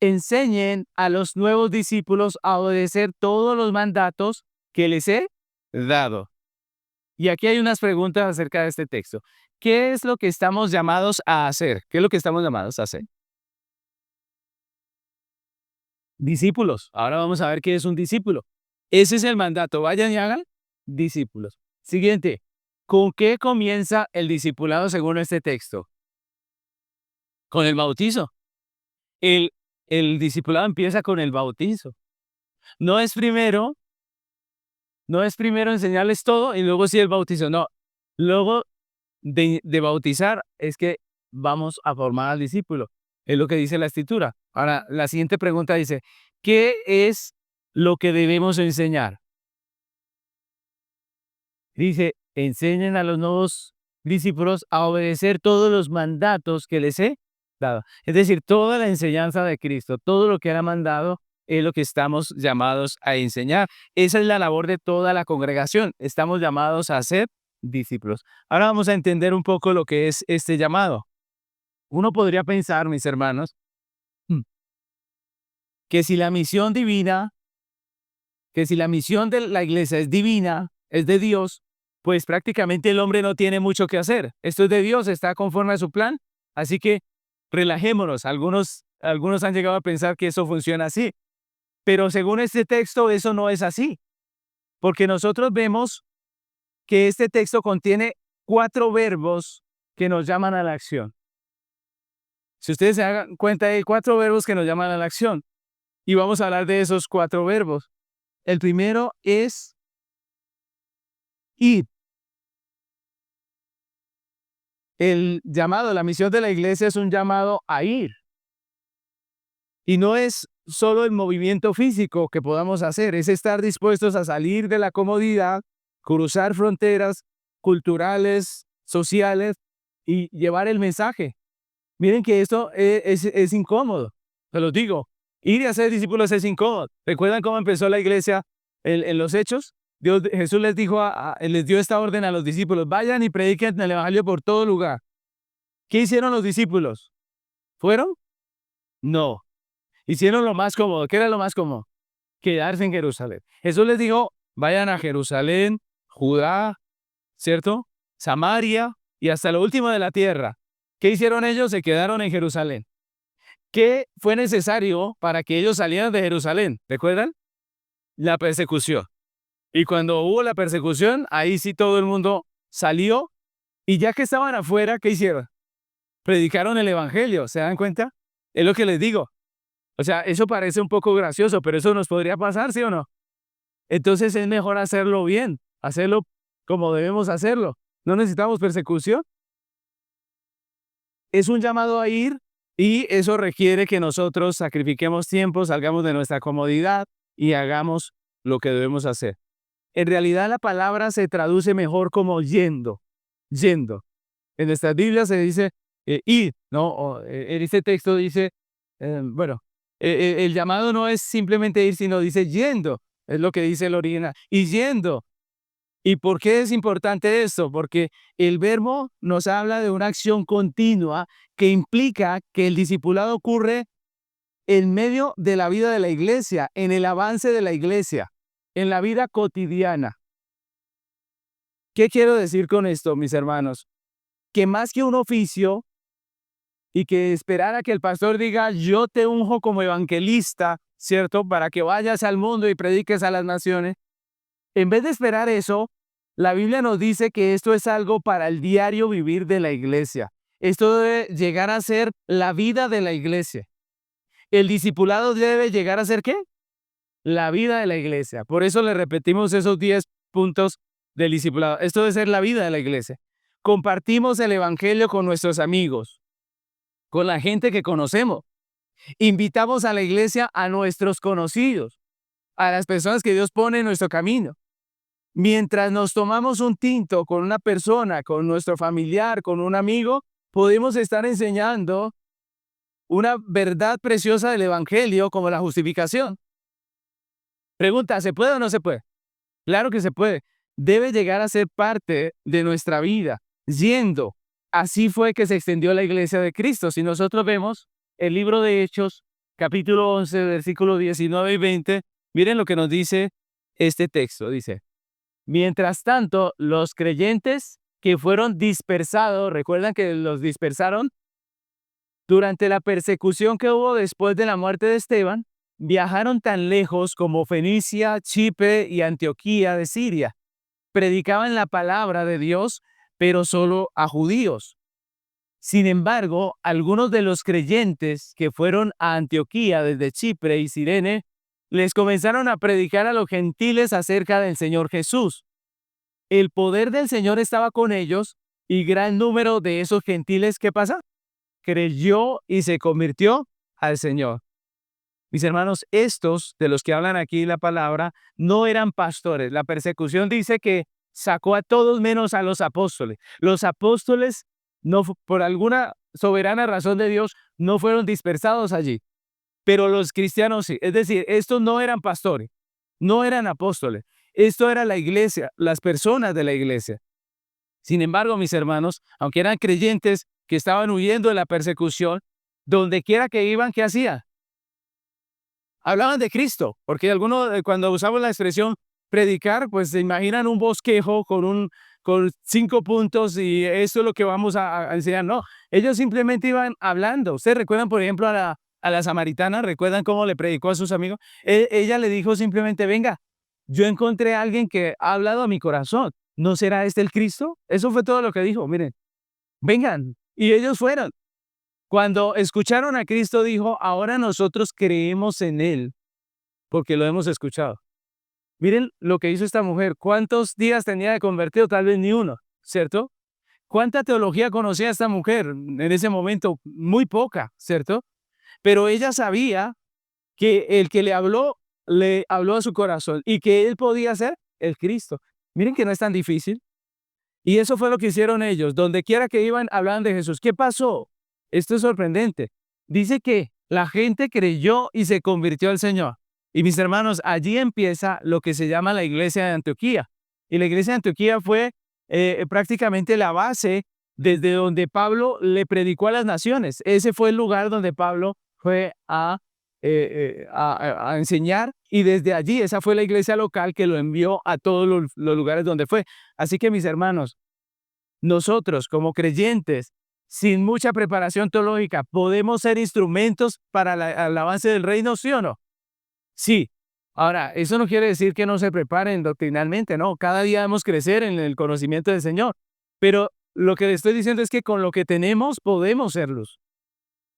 Enseñen a los nuevos discípulos a obedecer todos los mandatos que les he dado. Y aquí hay unas preguntas acerca de este texto. ¿Qué es lo que estamos llamados a hacer? ¿Qué es lo que estamos llamados a hacer? Discípulos. Ahora vamos a ver qué es un discípulo. Ese es el mandato. Vayan y hagan discípulos. Siguiente. ¿Con qué comienza el discipulado según este texto? Con el bautizo. El discipulado empieza con el bautizo. No es primero enseñarles todo y luego sí el bautizo. No. Luego de bautizar es que vamos a formar al discípulo. Es lo que dice la Escritura. Ahora, la siguiente pregunta dice, ¿qué es lo que debemos enseñar? Dice, enseñen a los nuevos discípulos a obedecer todos los mandatos que les he dado. Es decir, toda la enseñanza de Cristo, todo lo que Él ha mandado, es lo que estamos llamados a enseñar. Esa es la labor de toda la congregación. Estamos llamados a ser discípulos. Ahora vamos a entender un poco lo que es este llamado. Uno podría pensar, mis hermanos, que si la misión divina, que si la misión de la iglesia es divina, es de Dios, pues prácticamente el hombre no tiene mucho que hacer. Esto es de Dios, está conforme a su plan. Así que relajémonos. Algunos han llegado a pensar que eso funciona así. Pero según este texto, eso no es así. Porque nosotros vemos que este texto contiene 4 verbos que nos llaman a la acción. Si ustedes se dan cuenta, hay 4 verbos que nos llaman a la acción. Y vamos a hablar de esos 4 verbos. El primero es ir. El llamado, la misión de la iglesia es un llamado a ir. Y no es solo el movimiento físico que podamos hacer, es estar dispuestos a salir de la comodidad, cruzar fronteras culturales, sociales y llevar el mensaje. Miren que esto es incómodo. se los digo. Ir y hacer discípulos es incómodo. ¿Recuerdan cómo empezó la iglesia en los Hechos? Jesús les dijo, les dio esta orden a los discípulos: vayan y prediquen el evangelio por todo lugar. ¿Qué hicieron los discípulos? ¿Fueron? No. Hicieron lo más cómodo. ¿Qué era lo más cómodo? Quedarse en Jerusalén. Jesús les dijo: vayan a Jerusalén, Judá, ¿cierto? Samaria y hasta lo último de la tierra. ¿Qué hicieron ellos? Se quedaron en Jerusalén. ¿Qué fue necesario para que ellos salieran de Jerusalén? ¿Recuerdan? La persecución. Y cuando hubo la persecución, ahí sí todo el mundo salió, y ya que estaban afuera, ¿qué hicieron? Predicaron el evangelio, ¿se dan cuenta? Es lo que les digo. O sea, eso parece un poco gracioso, pero eso nos podría pasar, ¿sí o no? Entonces es mejor hacerlo bien, hacerlo como debemos hacerlo. No necesitamos persecución. Es un llamado a ir, y eso requiere que nosotros sacrifiquemos tiempo, salgamos de nuestra comodidad y hagamos lo que debemos hacer. En realidad la palabra se traduce mejor como yendo, yendo. En nuestras Biblias se dice ir, ¿no? En este texto dice, el llamado no es simplemente ir, sino dice yendo, es lo que dice el original, y yendo. ¿Y por qué es importante esto? Porque el verbo nos habla de una acción continua que implica que el discipulado ocurre en medio de la vida de la iglesia, en el avance de la iglesia, en la vida cotidiana. ¿Qué quiero decir con esto, mis hermanos? Que más que un oficio y que esperar a que el pastor diga: yo te unjo como evangelista, ¿cierto? Para que vayas al mundo y prediques a las naciones. En vez de esperar eso, la Biblia nos dice que esto es algo para el diario vivir de la iglesia. Esto debe llegar a ser la vida de la iglesia. El discipulado debe llegar a ser ¿qué? La vida de la iglesia. Por eso le repetimos esos 10 puntos del discipulado. Esto debe ser la vida de la iglesia. Compartimos el evangelio con nuestros amigos, con la gente que conocemos. Invitamos a la iglesia a nuestros conocidos, a las personas que Dios pone en nuestro camino. Mientras nos tomamos un tinto con una persona, con nuestro familiar, con un amigo, podemos estar enseñando una verdad preciosa del evangelio, como la justificación. Pregunta: ¿se puede o no se puede? Claro que se puede. Debe llegar a ser parte de nuestra vida, yendo. Así fue que se extendió la iglesia de Cristo. Si nosotros vemos el libro de Hechos, capítulo 11, versículos 19 y 20, miren lo que nos dice este texto. Dice: mientras tanto, los creyentes que fueron dispersados, ¿recuerdan que los dispersaron? Durante la persecución que hubo después de la muerte de Esteban, viajaron tan lejos como Fenicia, Chipre y Antioquía de Siria. Predicaban la palabra de Dios, pero solo a judíos. Sin embargo, algunos de los creyentes que fueron a Antioquía desde Chipre y Cirene les comenzaron a predicar a los gentiles acerca del Señor Jesús. El poder del Señor estaba con ellos, y gran número de esos gentiles, ¿qué pasa? Creyó y se convirtió al Señor. Mis hermanos, estos de los que hablan aquí la palabra no eran pastores. La persecución dice que sacó a todos menos a los apóstoles. Los apóstoles, no, por alguna soberana razón de Dios, no fueron dispersados allí, pero los cristianos sí. Es decir, estos no eran pastores, no eran apóstoles. Esto era la iglesia, las personas de la iglesia. Sin embargo, mis hermanos, aunque eran creyentes que estaban huyendo de la persecución, donde quiera que iban, ¿qué hacían? Hablaban de Cristo, porque algunos, cuando usamos la expresión predicar, pues se imaginan un bosquejo con 5 puntos y eso es lo que vamos a enseñar. No, ellos simplemente iban hablando. ¿Ustedes recuerdan, por ejemplo, a la samaritana? ¿Recuerdan cómo le predicó a sus amigos? Ella le dijo simplemente: venga, yo encontré a alguien que ha hablado a mi corazón. ¿No será este el Cristo? Eso fue todo lo que dijo. Miren, vengan. Y ellos fueron. Cuando escucharon a Cristo, dijo: ahora nosotros creemos en Él porque lo hemos escuchado. Miren lo que hizo esta mujer. ¿Cuántos días tenía de convertido? Tal vez ni uno, ¿cierto? ¿Cuánta teología conocía esta mujer en ese momento? Muy poca, ¿cierto? Pero ella sabía que el que le habló a su corazón y que él podía ser el Cristo. Miren que no es tan difícil. Y eso fue lo que hicieron ellos. Donde quiera que iban, hablaban de Jesús. ¿Qué pasó? Esto es sorprendente. Dice que La gente creyó y se convirtió al Señor. Y mis hermanos, allí empieza lo que se llama la iglesia de Antioquía. Y la iglesia de Antioquía fue prácticamente la base desde donde Pablo le predicó a las naciones. Ese fue el lugar donde Pablo fue a enseñar, y desde allí esa fue la iglesia local que lo envió a todos los lugares donde fue. Así que mis hermanos, nosotros como creyentes, sin mucha preparación teológica, ¿podemos ser instrumentos para el avance del reino, sí o no? Sí. Ahora, eso no quiere decir que no se preparen doctrinalmente, no. Cada día debemos crecer en el conocimiento del Señor. Pero lo que le estoy diciendo es que con lo que tenemos podemos serlos.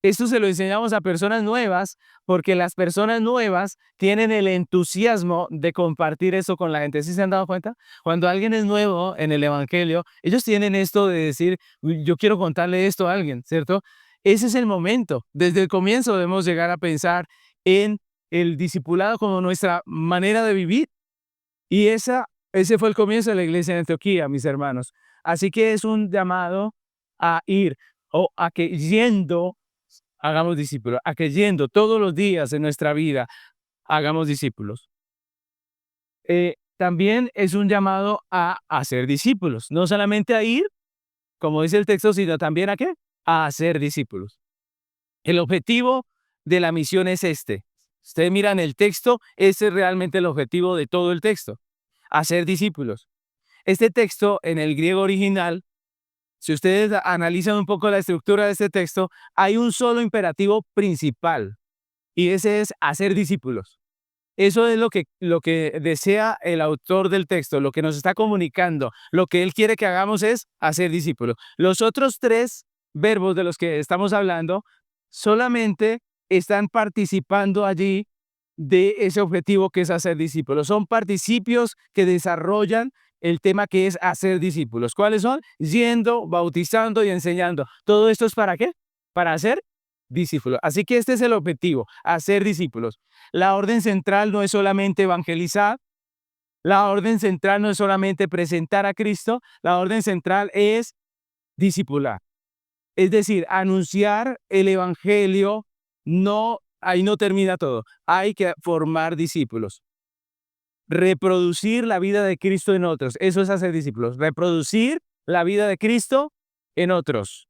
Esto se lo enseñamos a personas nuevas, porque las personas nuevas tienen el entusiasmo de compartir eso con la gente. ¿Sí se han dado cuenta? Cuando alguien es nuevo en el evangelio, ellos tienen esto de decir: "Uy, yo quiero contarle esto a alguien", ¿cierto? Ese es el momento. Desde el comienzo debemos llegar a pensar en el discipulado como nuestra manera de vivir. Y ese fue el comienzo de la iglesia de Antioquía, mis hermanos. Así que es un llamado a ir, o a que yendo hagamos discípulos, a que yendo todos los días de nuestra vida hagamos discípulos. También es un llamado a hacer discípulos, no solamente a ir, como dice el texto, sino también a qué, a hacer discípulos. El objetivo de la misión es este. Ustedes miran el texto, ese es realmente el objetivo de todo el texto, hacer discípulos. Este texto en el griego original, si ustedes analizan un poco la estructura de este texto, hay un solo imperativo principal, y ese es hacer discípulos. Eso es lo que desea el autor del texto, lo que nos está comunicando. Lo que él quiere que hagamos es hacer discípulos. Los otros tres verbos de los que estamos hablando solamente están participando allí de ese objetivo que es hacer discípulos. Son participios que desarrollan el tema que es hacer discípulos. ¿Cuáles son? Yendo, bautizando y enseñando. ¿Todo esto es para qué? Para hacer discípulos. Así que este es el objetivo, hacer discípulos. La orden central no es solamente evangelizar, la orden central no es solamente presentar a Cristo, la orden central es discipular. Es decir, anunciar el evangelio, no, ahí no termina todo. Hay que formar discípulos. Reproducir la vida de Cristo en otros. Eso es hacer discípulos. Reproducir la vida de Cristo en otros.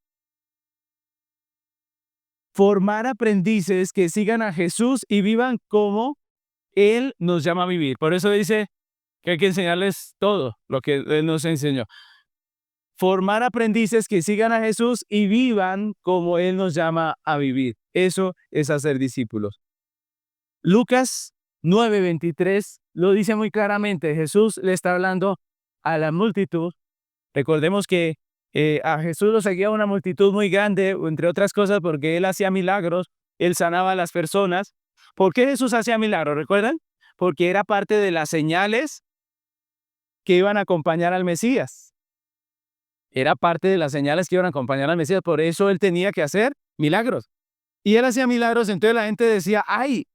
Formar aprendices que sigan a Jesús y vivan como Él nos llama a vivir. Por eso dice que hay que enseñarles todo lo que Él nos enseñó. Formar aprendices que sigan a Jesús y vivan como Él nos llama a vivir. Eso es hacer discípulos. Lucas 9:23 lo dice muy claramente. Jesús le está hablando a la multitud. Recordemos que a Jesús lo seguía una multitud muy grande, entre otras cosas porque Él hacía milagros, Él sanaba a las personas. ¿Por qué Jesús hacía milagros? ¿Recuerdan? Porque era parte de las señales que iban a acompañar al Mesías. Era parte de las señales que iban a acompañar al Mesías. Por eso Él tenía que hacer milagros. Y Él hacía milagros, entonces la gente decía: ay,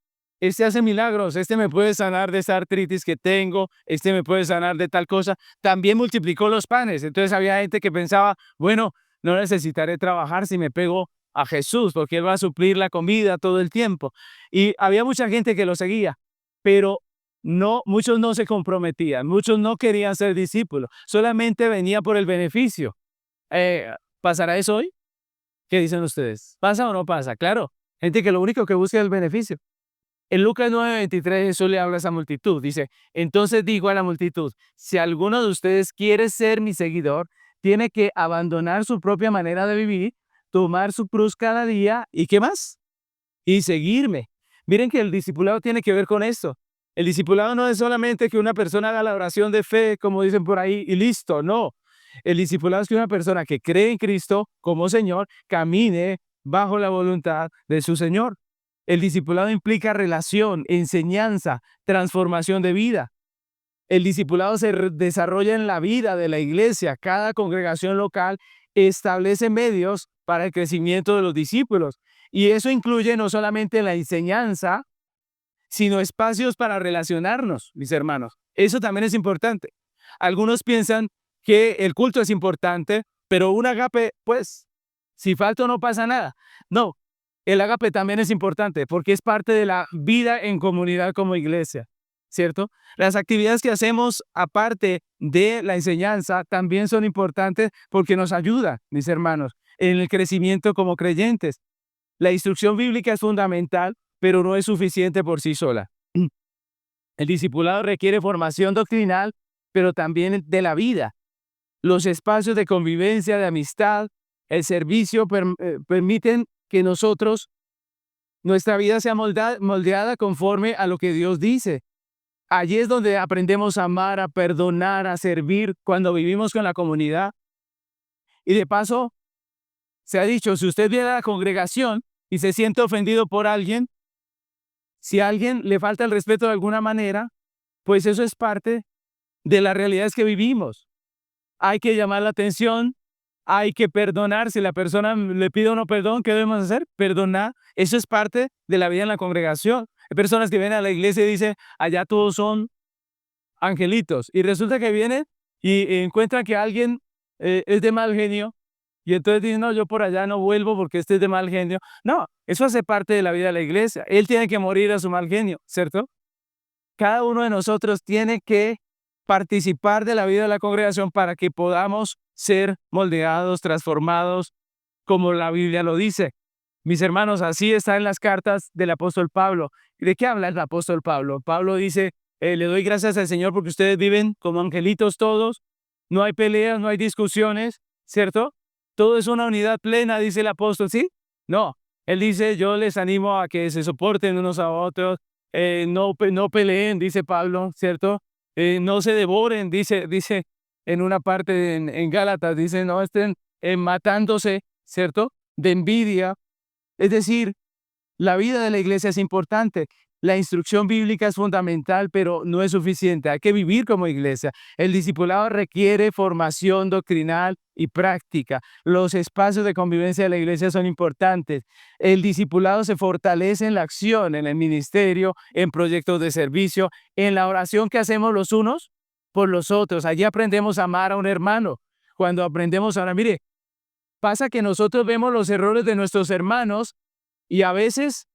este hace milagros, este me puede sanar de esta artritis que tengo, este me puede sanar de tal cosa. También multiplicó los panes. Entonces había gente que pensaba: bueno, no necesitaré trabajar si me pego a Jesús, porque Él va a suplir la comida todo el tiempo. Y había mucha gente que lo seguía, pero no, muchos no se comprometían, muchos no querían ser discípulos, solamente venía por el beneficio. ¿Pasará eso hoy? ¿Qué dicen ustedes? ¿Pasa o no pasa? Claro, gente que lo único que busca es el beneficio. En Lucas 9:23 Jesús le habla a esa multitud. Dice: entonces dijo a la multitud: si alguno de ustedes quiere ser mi seguidor, tiene que abandonar su propia manera de vivir, tomar su cruz cada día, ¿y qué más? Y seguirme. Miren que el discipulado tiene que ver con esto. El discipulado no es solamente que una persona haga la oración de fe, como dicen por ahí, y listo. No. El discipulado es que una persona que cree en Cristo como Señor camine bajo la voluntad de su Señor. El discipulado implica relación, enseñanza, transformación de vida. El discipulado se desarrolla en la vida de la iglesia. Cada congregación local establece medios para el crecimiento de los discípulos. Y eso incluye no solamente la enseñanza, sino espacios para relacionarnos, mis hermanos. Eso también es importante. Algunos piensan que el culto es importante, pero un agape, pues, si falta no pasa nada. No, El ágape también es importante porque es parte de la vida en comunidad como iglesia, ¿cierto? Las actividades que hacemos aparte de la enseñanza también son importantes porque nos ayuda, mis hermanos, en el crecimiento como creyentes. La instrucción bíblica es fundamental, pero no es suficiente por sí sola. El discipulado requiere formación doctrinal, pero también de la vida. Los espacios de convivencia, de amistad, el servicio permiten que nuestra vida sea moldeada conforme a lo que Dios dice. Allí es donde aprendemos a amar, a perdonar, a servir cuando vivimos con la comunidad. Y de paso, se ha dicho, si usted viene a la congregación y se siente ofendido por alguien, si a alguien le falta el respeto de alguna manera, pues eso es parte de las realidades que vivimos. Hay que llamar la atención, hay que perdonar. Si la persona le pide uno perdón, ¿qué debemos hacer? Perdonar. Eso es parte de la vida en la congregación. Hay personas que vienen a la iglesia y dicen, allá todos son angelitos. Y resulta que vienen y encuentran que alguien es de mal genio. Y entonces dicen, no, yo por allá no vuelvo porque este es de mal genio. No, eso hace parte de la vida de la iglesia. Él tiene que morir a su mal genio, ¿cierto? Cada uno de nosotros tiene que participar de la vida de la congregación para que podamos ser moldeados, transformados, como la Biblia lo dice. Mis hermanos, así está en las cartas del apóstol Pablo. ¿Y de qué habla el apóstol Pablo? Pablo dice, le doy gracias al Señor porque ustedes viven como angelitos todos, no hay peleas, no hay discusiones, ¿cierto? Todo es una unidad plena, dice el apóstol, ¿sí? No, él dice, yo les animo a que se soporten unos a otros, no peleen, dice Pablo, ¿cierto? No se devoren, dice en una parte en Gálatas, dice, no estén matándose, ¿cierto? De envidia. Es decir, la vida de la iglesia es importante. La instrucción bíblica es fundamental, pero no es suficiente. Hay que vivir como iglesia. El discipulado requiere formación doctrinal y práctica. Los espacios de convivencia de la iglesia son importantes. El discipulado se fortalece en la acción, en el ministerio, en proyectos de servicio, en la oración que hacemos los unos por los otros. Allí aprendemos a amar a un hermano. Cuando aprendemos a orar, mire, pasa que nosotros vemos los errores de nuestros hermanos y a veces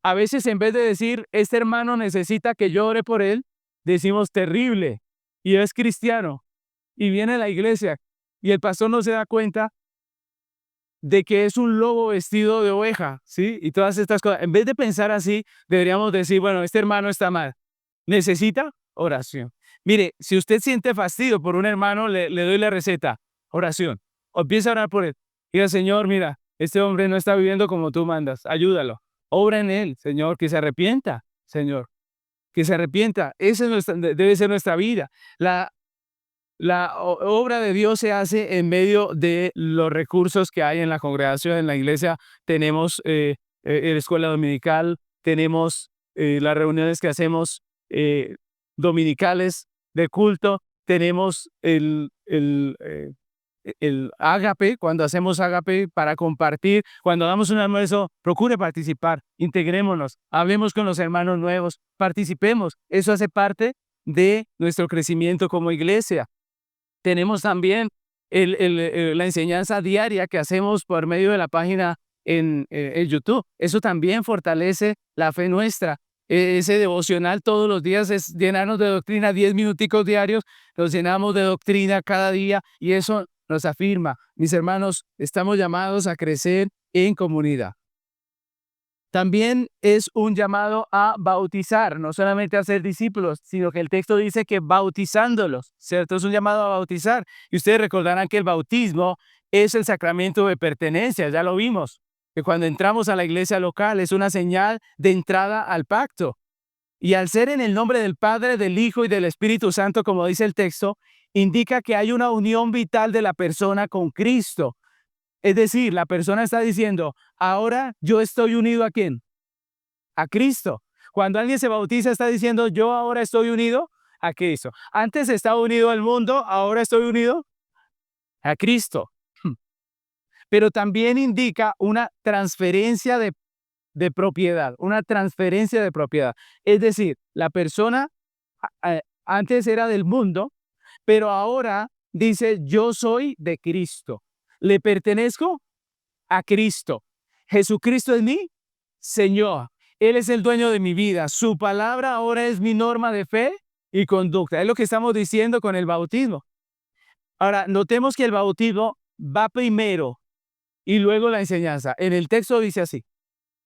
en vez de decir, este hermano necesita que yo ore por él, decimos terrible, y es cristiano, y viene a la iglesia, y el pastor no se da cuenta de que es un lobo vestido de oveja, ¿sí? Y todas estas cosas. En vez de pensar así, deberíamos decir, bueno, este hermano está mal, necesita oración. Mire, si usted siente fastidio por un hermano, le doy la receta, oración. O empieza a orar por él. Diga, Señor, mira, este hombre no está viviendo como tú mandas, ayúdalo. Obra en él, Señor, que se arrepienta, Señor, que se arrepienta. Esa es debe ser nuestra vida. La obra de Dios se hace en medio de los recursos que hay en la congregación, en la iglesia. Tenemos la escuela dominical, tenemos las reuniones que hacemos dominicales de culto, tenemos el ágape, cuando hacemos ágape para compartir, cuando damos un almuerzo, procure participar, integrémonos, hablemos con los hermanos nuevos, participemos. Eso hace parte de nuestro crecimiento como iglesia. Tenemos también la enseñanza diaria que hacemos por medio de la página en YouTube. Eso también fortalece la fe nuestra. Ese devocional todos los días es llenarnos de doctrina, 10 minuticos diarios, nos llenamos de doctrina cada día y eso nos afirma. Mis hermanos, estamos llamados a crecer en comunidad. También es un llamado a bautizar, no solamente a ser discípulos, sino que el texto dice que bautizándolos, ¿cierto? Es un llamado a bautizar. Y ustedes recordarán que el bautismo es el sacramento de pertenencia, ya lo vimos, que cuando entramos a la iglesia local es una señal de entrada al pacto. Y al ser en el nombre del Padre, del Hijo y del Espíritu Santo, como dice el texto, indica que hay una unión vital de la persona con Cristo. Es decir, la persona está diciendo, ahora yo estoy unido ¿a quién? A Cristo. Cuando alguien se bautiza está diciendo, yo ahora estoy unido a Cristo. Antes estaba unido al mundo, ahora estoy unido a Cristo. Pero también indica una transferencia de propiedad, una transferencia de propiedad. Es decir, la persona antes era del mundo, pero ahora dice, yo soy de Cristo. Le pertenezco a Cristo. Jesucristo es mi Señor. Él es el dueño de mi vida. Su palabra ahora es mi norma de fe y conducta. Es lo que estamos diciendo con el bautismo. Ahora, notemos que el bautismo va primero y luego la enseñanza. En el texto dice así: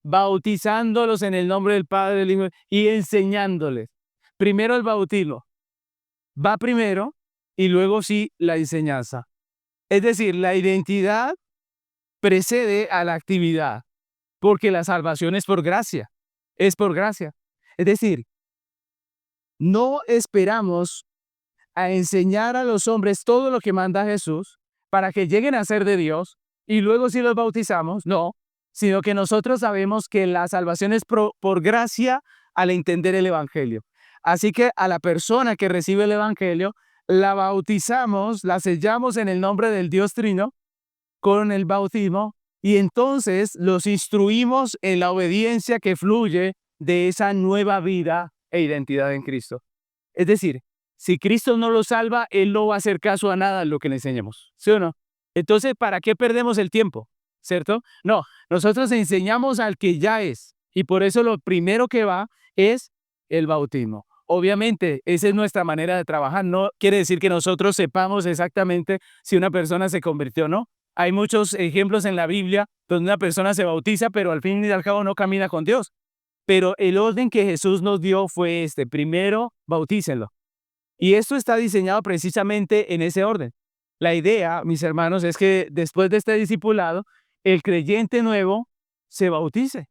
bautizándolos en el nombre del Padre, del Hijo y enseñándoles. Primero el bautismo. Va primero y luego sí la enseñanza. Es decir, la identidad precede a la actividad, porque la salvación es por gracia. Es por gracia. Es decir, no esperamos a enseñar a los hombres todo lo que manda Jesús para que lleguen a ser de Dios y luego si los bautizamos, no, sino que nosotros sabemos que la salvación es por gracia al entender el Evangelio. Así que a la persona que recibe el Evangelio, la bautizamos, la sellamos en el nombre del Dios Trino con el bautismo y entonces los instruimos en la obediencia que fluye de esa nueva vida e identidad en Cristo. Es decir, si Cristo no lo salva, Él no va a hacer caso a nada de lo que le enseñemos, ¿sí o no? Entonces, ¿para qué perdemos el tiempo? ¿Cierto? No, nosotros enseñamos al que ya es, y por eso lo primero que va es el bautismo. Obviamente, esa es nuestra manera de trabajar. No quiere decir que nosotros sepamos exactamente si una persona se convirtió o no. Hay muchos ejemplos en la Biblia donde una persona se bautiza, pero al fin y al cabo no camina con Dios. Pero el orden que Jesús nos dio fue este: primero, bautícenlo. Y esto está diseñado precisamente en ese orden. La idea, mis hermanos, es que después de este discipulado, el creyente nuevo se bautice.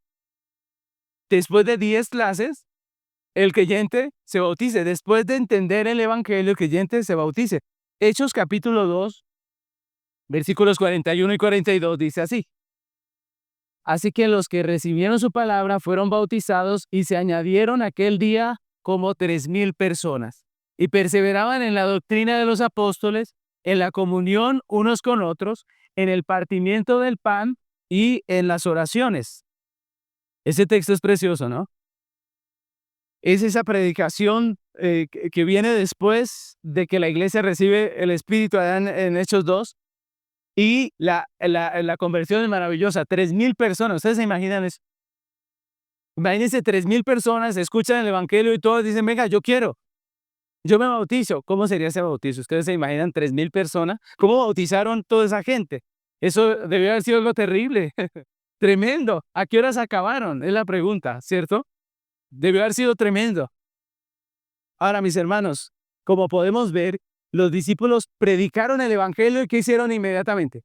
Después de 10 clases, el creyente se bautice. Después de entender el Evangelio, el creyente se bautice. Hechos capítulo 2, versículos 41 y 42 dice así: así que los que recibieron su palabra fueron bautizados y se añadieron aquel día como 3,000 personas. Y perseveraban en la doctrina de los apóstoles, en la comunión unos con otros, en el partimiento del pan y en las oraciones. Ese texto es precioso, ¿no? Es esa predicación que viene después de que la iglesia recibe el Espíritu en Hechos 2 y la conversión es maravillosa. 3,000 personas, ¿ustedes se imaginan eso? Imagínense, 3,000 personas escuchan el Evangelio y todos dicen: venga, yo quiero. Yo me bautizo. ¿Cómo sería ese bautizo? ¿Ustedes se imaginan 3,000 personas? ¿Cómo bautizaron toda esa gente? Eso debió haber sido algo terrible. Tremendo. ¿A qué horas acabaron? Es la pregunta, ¿cierto? Debió haber sido tremendo. Ahora, mis hermanos, como podemos ver, los discípulos predicaron el Evangelio y ¿qué hicieron inmediatamente?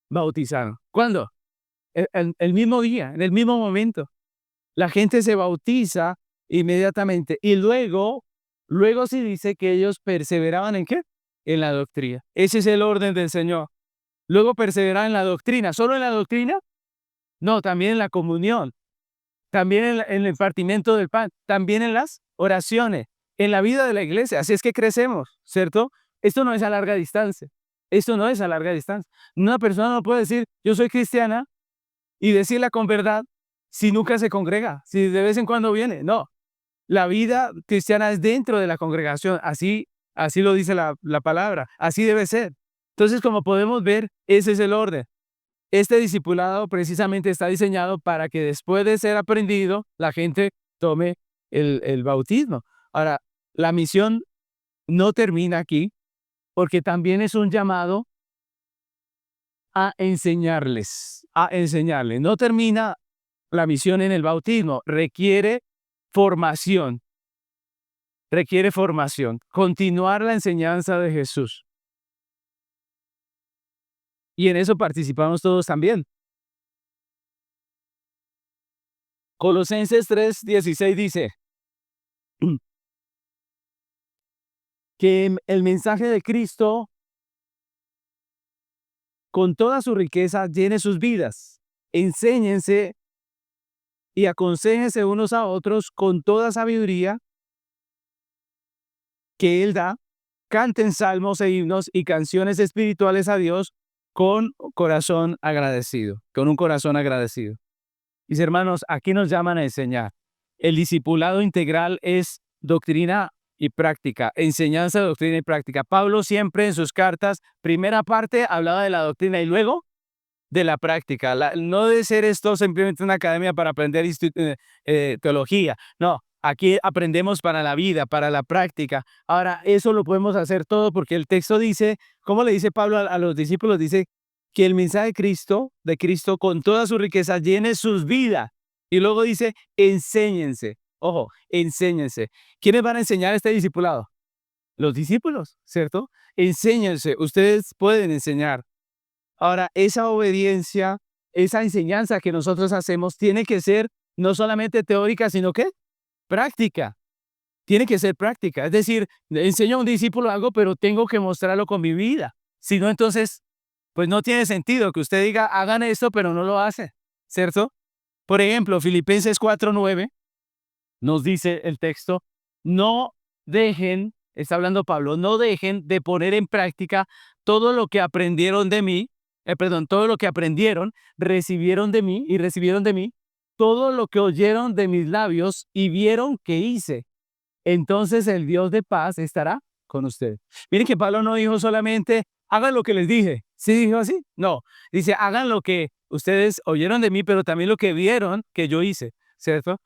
Bautizaron. ¿Cuándo? El mismo día, en el mismo momento. La gente se bautiza inmediatamente y luego sí dice que ellos perseveraban ¿en qué? En la doctrina. Ese es el orden del Señor. Luego perseveraban en la doctrina. ¿Solo en la doctrina? No, también en la comunión, también en el partimiento del pan, también en las oraciones, en la vida de la iglesia. Así es que crecemos, ¿cierto? Esto no es a larga distancia. Esto no es a larga distancia. Una persona no puede decir: yo soy cristiana, y decirla con verdad si nunca se congrega, si de vez en cuando viene. No, la vida cristiana es dentro de la congregación, así lo dice la palabra, así debe ser. Entonces, como podemos ver, ese es el orden. Este discipulado precisamente está diseñado para que después de ser aprendido, la gente tome el bautismo. Ahora, la misión no termina aquí, porque también es un llamado a enseñarles, a enseñarles. No termina la misión en el bautismo, requiere formación, continuar la enseñanza de Jesús. Y en eso participamos todos también. Colosenses 3:16 dice que el mensaje de Cristo con toda su riqueza llene sus vidas. Enséñense y aconséjense unos a otros con toda sabiduría que Él da. Canten salmos e himnos y canciones espirituales a Dios con corazón agradecido, con un corazón agradecido. Mis hermanos, aquí nos llaman a enseñar. El discipulado integral es doctrina y práctica, enseñanza, doctrina y práctica. Pablo siempre en sus cartas, primera parte, hablaba de la doctrina y luego de la práctica. No debe ser esto simplemente una academia para aprender teología. No, aquí aprendemos para la vida, para la práctica. Ahora, eso lo podemos hacer todo porque el texto dice, ¿cómo le dice Pablo a los discípulos? Dice que el mensaje de Cristo con toda su riqueza llene sus vidas. Y luego dice, enséñense. Ojo, enséñense. ¿Quiénes van a enseñar este discipulado? Los discípulos, ¿cierto? Enséñense. Ustedes pueden enseñar. Ahora, esa obediencia, esa enseñanza que nosotros hacemos tiene que ser no solamente teórica, sino que práctica. Tiene que ser práctica. Es decir, enseño a un discípulo algo, pero tengo que mostrarlo con mi vida. Si no, entonces, pues no tiene sentido que usted diga, hagan esto, pero no lo hace, ¿cierto? Por ejemplo, Filipenses 4:9 nos dice el texto, no dejen, está hablando Pablo, no dejen de poner en práctica todo lo que aprendieron de mí, todo lo que aprendieron, recibieron de mí y recibieron de mí, todo lo que oyeron de mis labios y vieron que hice. Entonces el Dios de paz estará con ustedes. Miren que Pablo no dijo solamente, hagan lo que les dije. ¿Sí dijo así? No. Dice, hagan lo que ustedes oyeron de mí, pero también lo que vieron que yo hice, ¿cierto?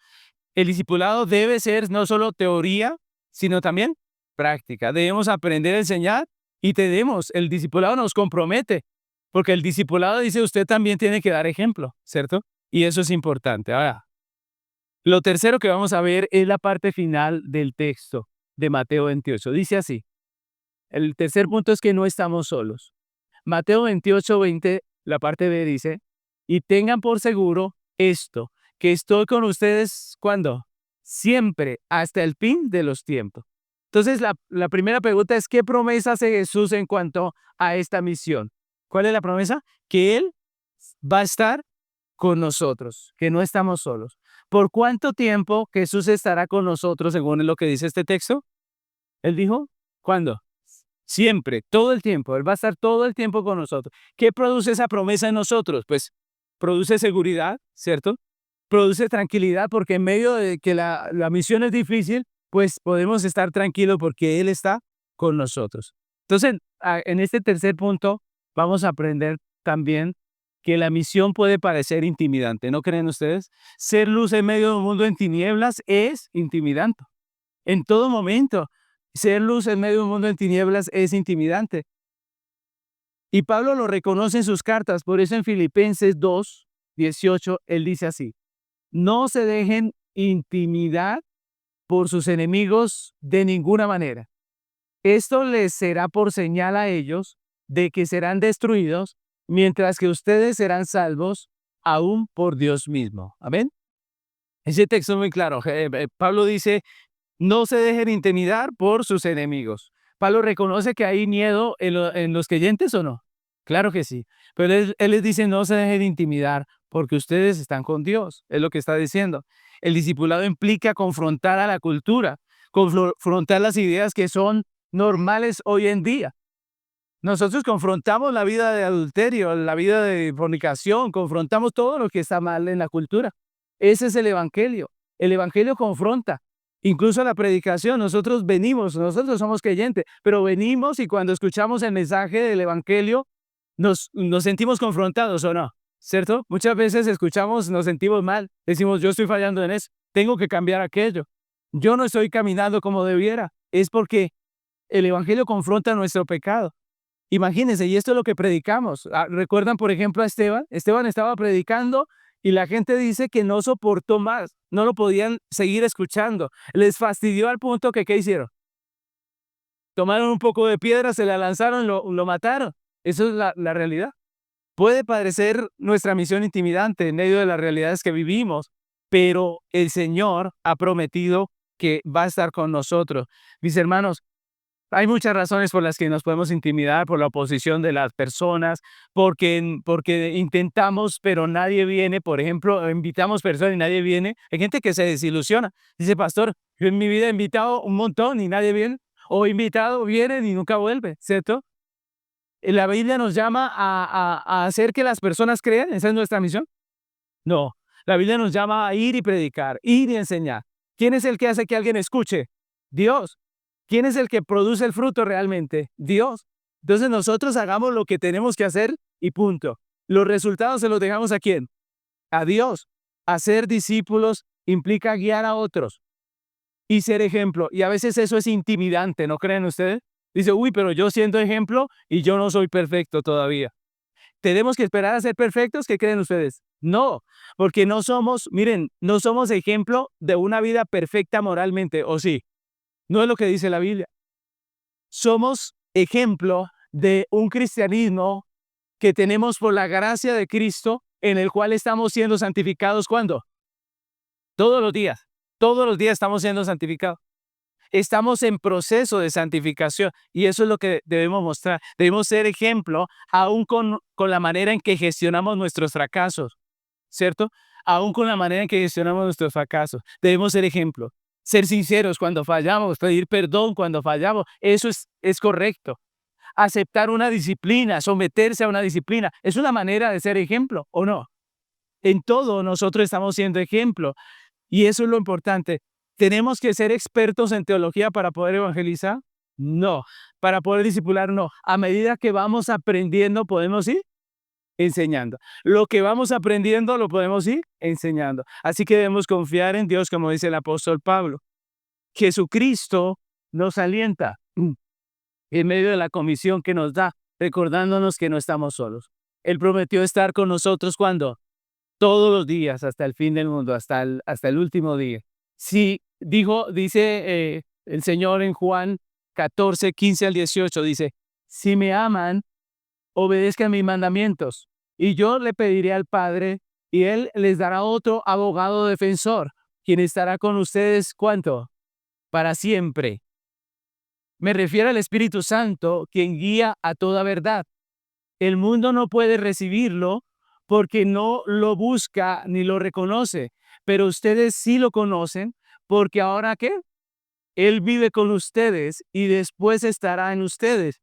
El discipulado debe ser no solo teoría, sino también práctica. Debemos aprender a enseñar y el discipulado nos compromete, porque el discipulado dice, usted también tiene que dar ejemplo, ¿cierto? Y eso es importante. Ahora, lo tercero que vamos a ver es la parte final del texto de Mateo 28. Dice así, el tercer punto es que no estamos solos. Mateo 28:20, la parte B dice, y tengan por seguro esto, que estoy con ustedes, ¿cuándo? Siempre, hasta el fin de los tiempos. Entonces, la primera pregunta es, ¿qué promesa hace Jesús en cuanto a esta misión? ¿Cuál es la promesa? Que Él va a estar con nosotros, que no estamos solos. ¿Por cuánto tiempo Jesús estará con nosotros, según lo que dice este texto? Él dijo, ¿cuándo? Siempre, todo el tiempo. Él va a estar todo el tiempo con nosotros. ¿Qué produce esa promesa en nosotros? Pues produce seguridad, ¿cierto? Produce tranquilidad porque en medio de que la misión es difícil, pues podemos estar tranquilos porque Él está con nosotros. Entonces, en este tercer punto, vamos a aprender también que la misión puede parecer intimidante, ¿no creen ustedes? Ser luz en medio de un mundo en tinieblas es intimidante. En todo momento, ser luz en medio de un mundo en tinieblas es intimidante. Y Pablo lo reconoce en sus cartas, por eso en Filipenses 2:18, él dice así, no se dejen intimidar por sus enemigos de ninguna manera. Esto les será por señal a ellos de que serán destruidos, mientras que ustedes serán salvos aún por Dios mismo. Amén. Ese texto es muy claro. Pablo dice, no se dejen intimidar por sus enemigos. Pablo reconoce que hay miedo en los creyentes, ¿o no? Claro que sí. Pero él les dice, no se dejen intimidar porque ustedes están con Dios. Es lo que está diciendo. El discipulado implica confrontar a la cultura, confrontar las ideas que son normales hoy en día. Nosotros confrontamos la vida de adulterio, la vida de fornicación, confrontamos todo lo que está mal en la cultura. Ese es el evangelio. El evangelio confronta. Incluso la predicación, nosotros somos creyentes, pero venimos y cuando escuchamos el mensaje del evangelio, nos sentimos confrontados, ¿o no? ¿Cierto? Muchas veces escuchamos, nos sentimos mal, decimos, yo estoy fallando en eso, tengo que cambiar aquello. Yo no estoy caminando como debiera. Es porque el evangelio confronta nuestro pecado. Imagínense, y esto es lo que predicamos. ¿Recuerdan, por ejemplo, a Esteban? Esteban estaba predicando y la gente dice que no soportó más, no lo podían seguir escuchando. Les fastidió al punto que, ¿qué hicieron? Tomaron un poco de piedra, se la lanzaron, lo mataron. Eso es la realidad. Puede parecer nuestra misión intimidante en medio de las realidades que vivimos, pero el Señor ha prometido que va a estar con nosotros. Mis hermanos, hay muchas razones por las que nos podemos intimidar, por la oposición de las personas, porque intentamos, pero nadie viene. Por ejemplo, invitamos personas y nadie viene. Hay gente que se desilusiona. Dice, pastor, yo en mi vida he invitado un montón y nadie viene. O invitado, vienen y nunca vuelve, ¿cierto? La Biblia nos llama a hacer que las personas crean. ¿Esa es nuestra misión? No. La Biblia nos llama a ir y predicar, ir y enseñar. ¿Quién es el que hace que alguien escuche? Dios. ¿Quién es el que produce el fruto realmente? Dios. Entonces nosotros hagamos lo que tenemos que hacer y punto. Los resultados se los dejamos ¿a quién? A Dios. Hacer discípulos implica guiar a otros y ser ejemplo. Y a veces eso es intimidante, ¿no creen ustedes? Dice, uy, pero yo siendo ejemplo y yo no soy perfecto todavía. ¿Tenemos que esperar a ser perfectos? ¿Qué creen ustedes? No, porque no somos, miren, no somos ejemplo de una vida perfecta moralmente, ¿o sí? No es lo que dice la Biblia. Somos ejemplo de un cristianismo que tenemos por la gracia de Cristo, en el cual estamos siendo santificados. ¿Cuándo? Todos los días. Todos los días estamos siendo santificados. Estamos en proceso de santificación y eso es lo que debemos mostrar. Debemos ser ejemplo aún con la manera en que gestionamos nuestros fracasos, ¿cierto? Aún con la manera en que gestionamos nuestros fracasos. Debemos ser ejemplo. Ser sinceros cuando fallamos, pedir perdón cuando fallamos, eso es correcto. Aceptar una disciplina, someterse a una disciplina, es una manera de ser ejemplo, ¿o no? En todo nosotros estamos siendo ejemplo y eso es lo importante. ¿Tenemos que ser expertos en teología para poder evangelizar? No. Para poder discipular, no. A medida que vamos aprendiendo, podemos ir enseñando. Lo que vamos aprendiendo, lo podemos ir enseñando. Así que debemos confiar en Dios, como dice el apóstol Pablo. Jesucristo nos alienta en medio de la comisión que nos da, recordándonos que no estamos solos. Él prometió estar con nosotros cuando todos los días hasta el fin del mundo, hasta el último día. Sí, dice el Señor en Juan 14, 15 al 18, dice, si me aman, obedezcan mis mandamientos, y yo le pediré al Padre, y Él les dará otro abogado defensor, quien estará con ustedes, ¿cuánto? Para siempre. Me refiero al Espíritu Santo, quien guía a toda verdad. El mundo no puede recibirlo porque no lo busca ni lo reconoce, pero ustedes sí lo conocen porque ahora ¿qué? Él vive con ustedes y después estará en ustedes.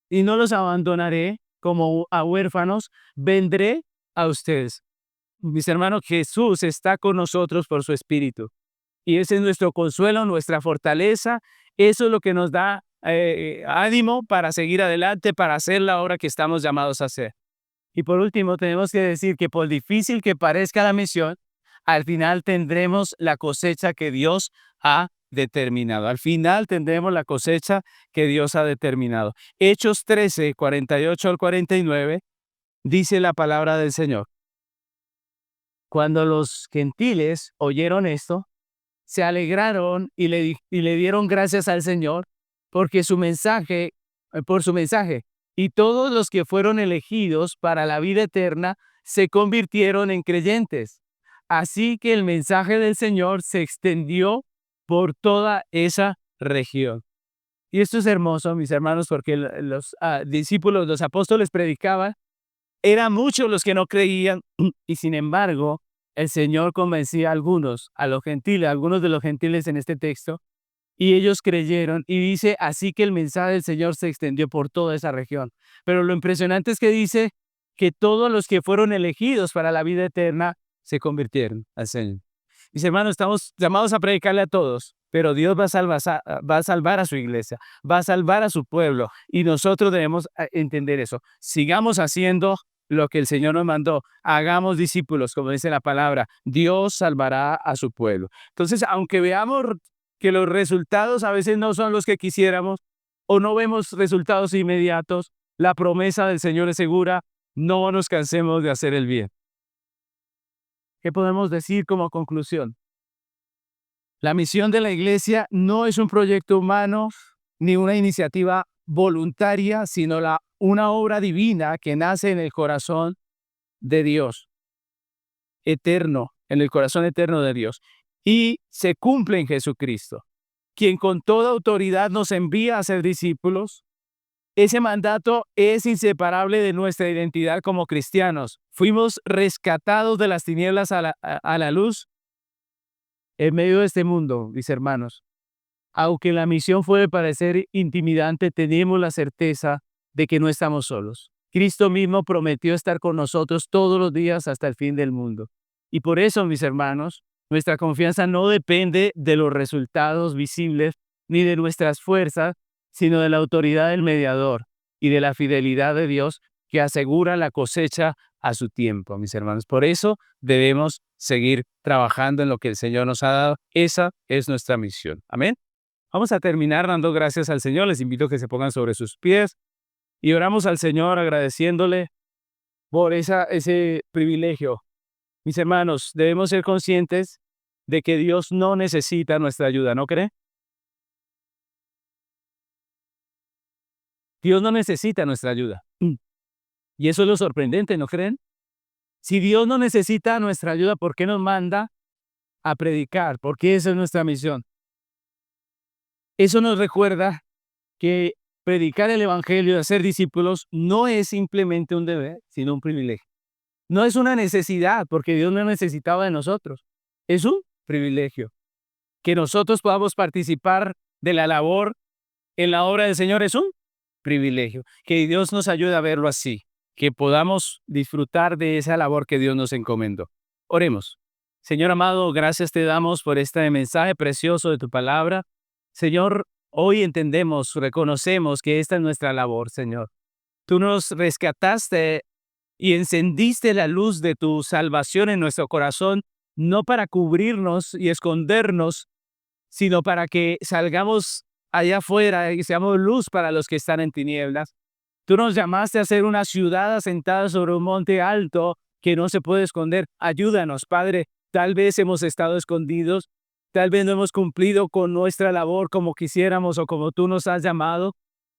Y no los abandonaré como a huérfanos, vendré a ustedes. Mis hermanos, Jesús está con nosotros por su Espíritu. Y ese es nuestro consuelo, nuestra fortaleza. Eso es lo que nos da ánimo para seguir adelante, para hacer la obra que estamos llamados a hacer. Y por último, tenemos que decir que por difícil que parezca la misión, al final tendremos la cosecha que Dios ha determinado. Al final tendremos la cosecha que Dios ha determinado. Hechos 13, 48 al 49, dice la palabra del Señor. Cuando los gentiles oyeron esto, se alegraron y le dieron gracias al Señor porque por su mensaje. Y todos los que fueron elegidos para la vida eterna se convirtieron en creyentes. Así que el mensaje del Señor se extendió por toda esa región. Y esto es hermoso, mis hermanos, porque los discípulos, los apóstoles predicaban. Eran muchos los que no creían y sin embargo el Señor convencía a algunos, a los gentiles, a algunos de los gentiles en este texto, y ellos creyeron. Y dice, así que el mensaje del Señor se extendió por toda esa región. Pero lo impresionante es que dice que todos los que fueron elegidos para la vida eterna se convirtieron al Señor. Mis hermanos, estamos llamados a predicarle a todos, pero Dios va a salvar a su iglesia, va a salvar a su pueblo, y nosotros debemos entender eso. Sigamos haciendo lo que el Señor nos mandó. Hagamos discípulos, como dice la palabra. Dios salvará a su pueblo. Entonces, aunque veamos que los resultados a veces no son los que quisiéramos o no vemos resultados inmediatos, la promesa del Señor es segura. No nos cansemos de hacer el bien. ¿Qué podemos decir como conclusión? La misión de la iglesia no es un proyecto humano ni una iniciativa voluntaria, sino una obra divina que nace en el corazón de Dios, eterno, en el corazón eterno de Dios, y se cumple en Jesucristo, quien con toda autoridad nos envía a ser discípulos. Ese mandato es inseparable de nuestra identidad como cristianos. Fuimos rescatados de las tinieblas a la luz en medio de este mundo, mis hermanos. Aunque la misión puede parecer intimidante, tenemos la certeza de que no estamos solos. Cristo mismo prometió estar con nosotros todos los días hasta el fin del mundo. Y por eso, mis hermanos, nuestra confianza no depende de los resultados visibles ni de nuestras fuerzas, sino de la autoridad del mediador y de la fidelidad de Dios que asegura la cosecha a su tiempo, mis hermanos. Por eso debemos seguir trabajando en lo que el Señor nos ha dado. Esa es nuestra misión. Amén. Vamos a terminar dando gracias al Señor. Les invito a que se pongan sobre sus pies y oramos al Señor agradeciéndole por ese privilegio. Mis hermanos, debemos ser conscientes de que Dios no necesita nuestra ayuda, ¿no cree? Dios no necesita nuestra ayuda. Y eso es lo sorprendente, ¿no creen? Si Dios no necesita nuestra ayuda, ¿por qué nos manda a predicar? Porque esa es nuestra misión. Eso nos recuerda que predicar el Evangelio, hacer discípulos, no es simplemente un deber, sino un privilegio. No es una necesidad, porque Dios no necesitaba de nosotros. Es un privilegio. Que nosotros podamos participar de la labor en la obra del Señor es un privilegio. Que Dios nos ayude a verlo así. Que podamos disfrutar de esa labor que Dios nos encomendó. Oremos. Señor amado, gracias te damos por este mensaje precioso de tu palabra. Señor, hoy entendemos, reconocemos que esta es nuestra labor, Señor. Tú nos rescataste y encendiste la luz de tu salvación en nuestro corazón, no para cubrirnos y escondernos, sino para que salgamos allá afuera y seamos luz para los que están en tinieblas. Tú nos llamaste a ser una ciudad asentada sobre un monte alto que no se puede esconder. Ayúdanos, Padre. Tal vez hemos estado escondidos, tal vez no hemos cumplido con nuestra labor como quisiéramos o como tú nos has llamado,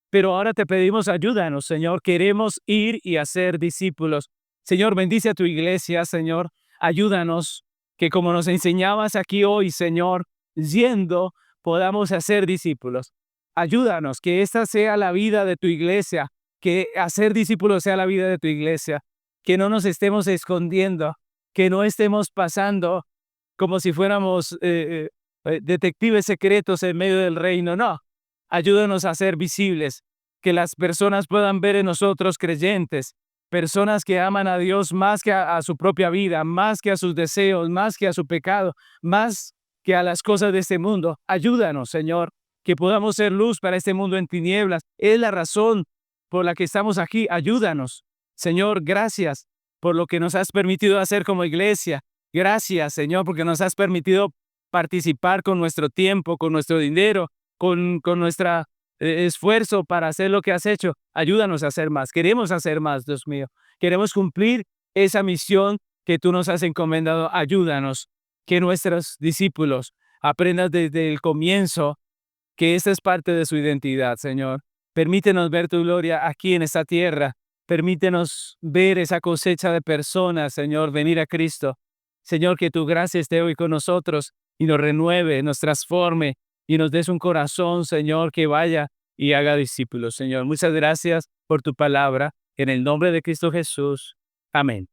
pero ahora te pedimos ayúdanos, Señor. Queremos ir y hacer discípulos. Señor, bendice a tu iglesia, Señor. Ayúdanos que como nos enseñabas aquí hoy, Señor, yendo, podamos hacer discípulos. Ayúdanos que esta sea la vida de tu iglesia, que hacer discípulos sea la vida de tu iglesia, que no nos estemos escondiendo, que no estemos pasando como si fuéramos detectives secretos en medio del reino. No, ayúdanos a ser visibles, que las personas puedan ver en nosotros creyentes, personas que aman a Dios más que a su propia vida, más que a sus deseos, más que a su pecado, más que a las cosas de este mundo. Ayúdanos, Señor, que podamos ser luz para este mundo en tinieblas. Es la razón por la que estamos aquí. Ayúdanos. Señor, gracias por lo que nos has permitido hacer como iglesia. Gracias, Señor, porque nos has permitido participar con nuestro tiempo, con nuestro dinero, con nuestro esfuerzo para hacer lo que has hecho. Ayúdanos a hacer más. Queremos hacer más, Dios mío. Queremos cumplir esa misión que tú nos has encomendado. Ayúdanos, que nuestros discípulos aprendan desde el comienzo que esta es parte de su identidad, Señor. Permítenos ver tu gloria aquí en esta tierra. Permítenos ver esa cosecha de personas, Señor, venir a Cristo. Señor, que tu gracia esté hoy con nosotros y nos renueve, nos transforme y nos des un corazón, Señor, que vaya y haga discípulos, Señor. Muchas gracias por tu palabra. En el nombre de Cristo Jesús. Amén.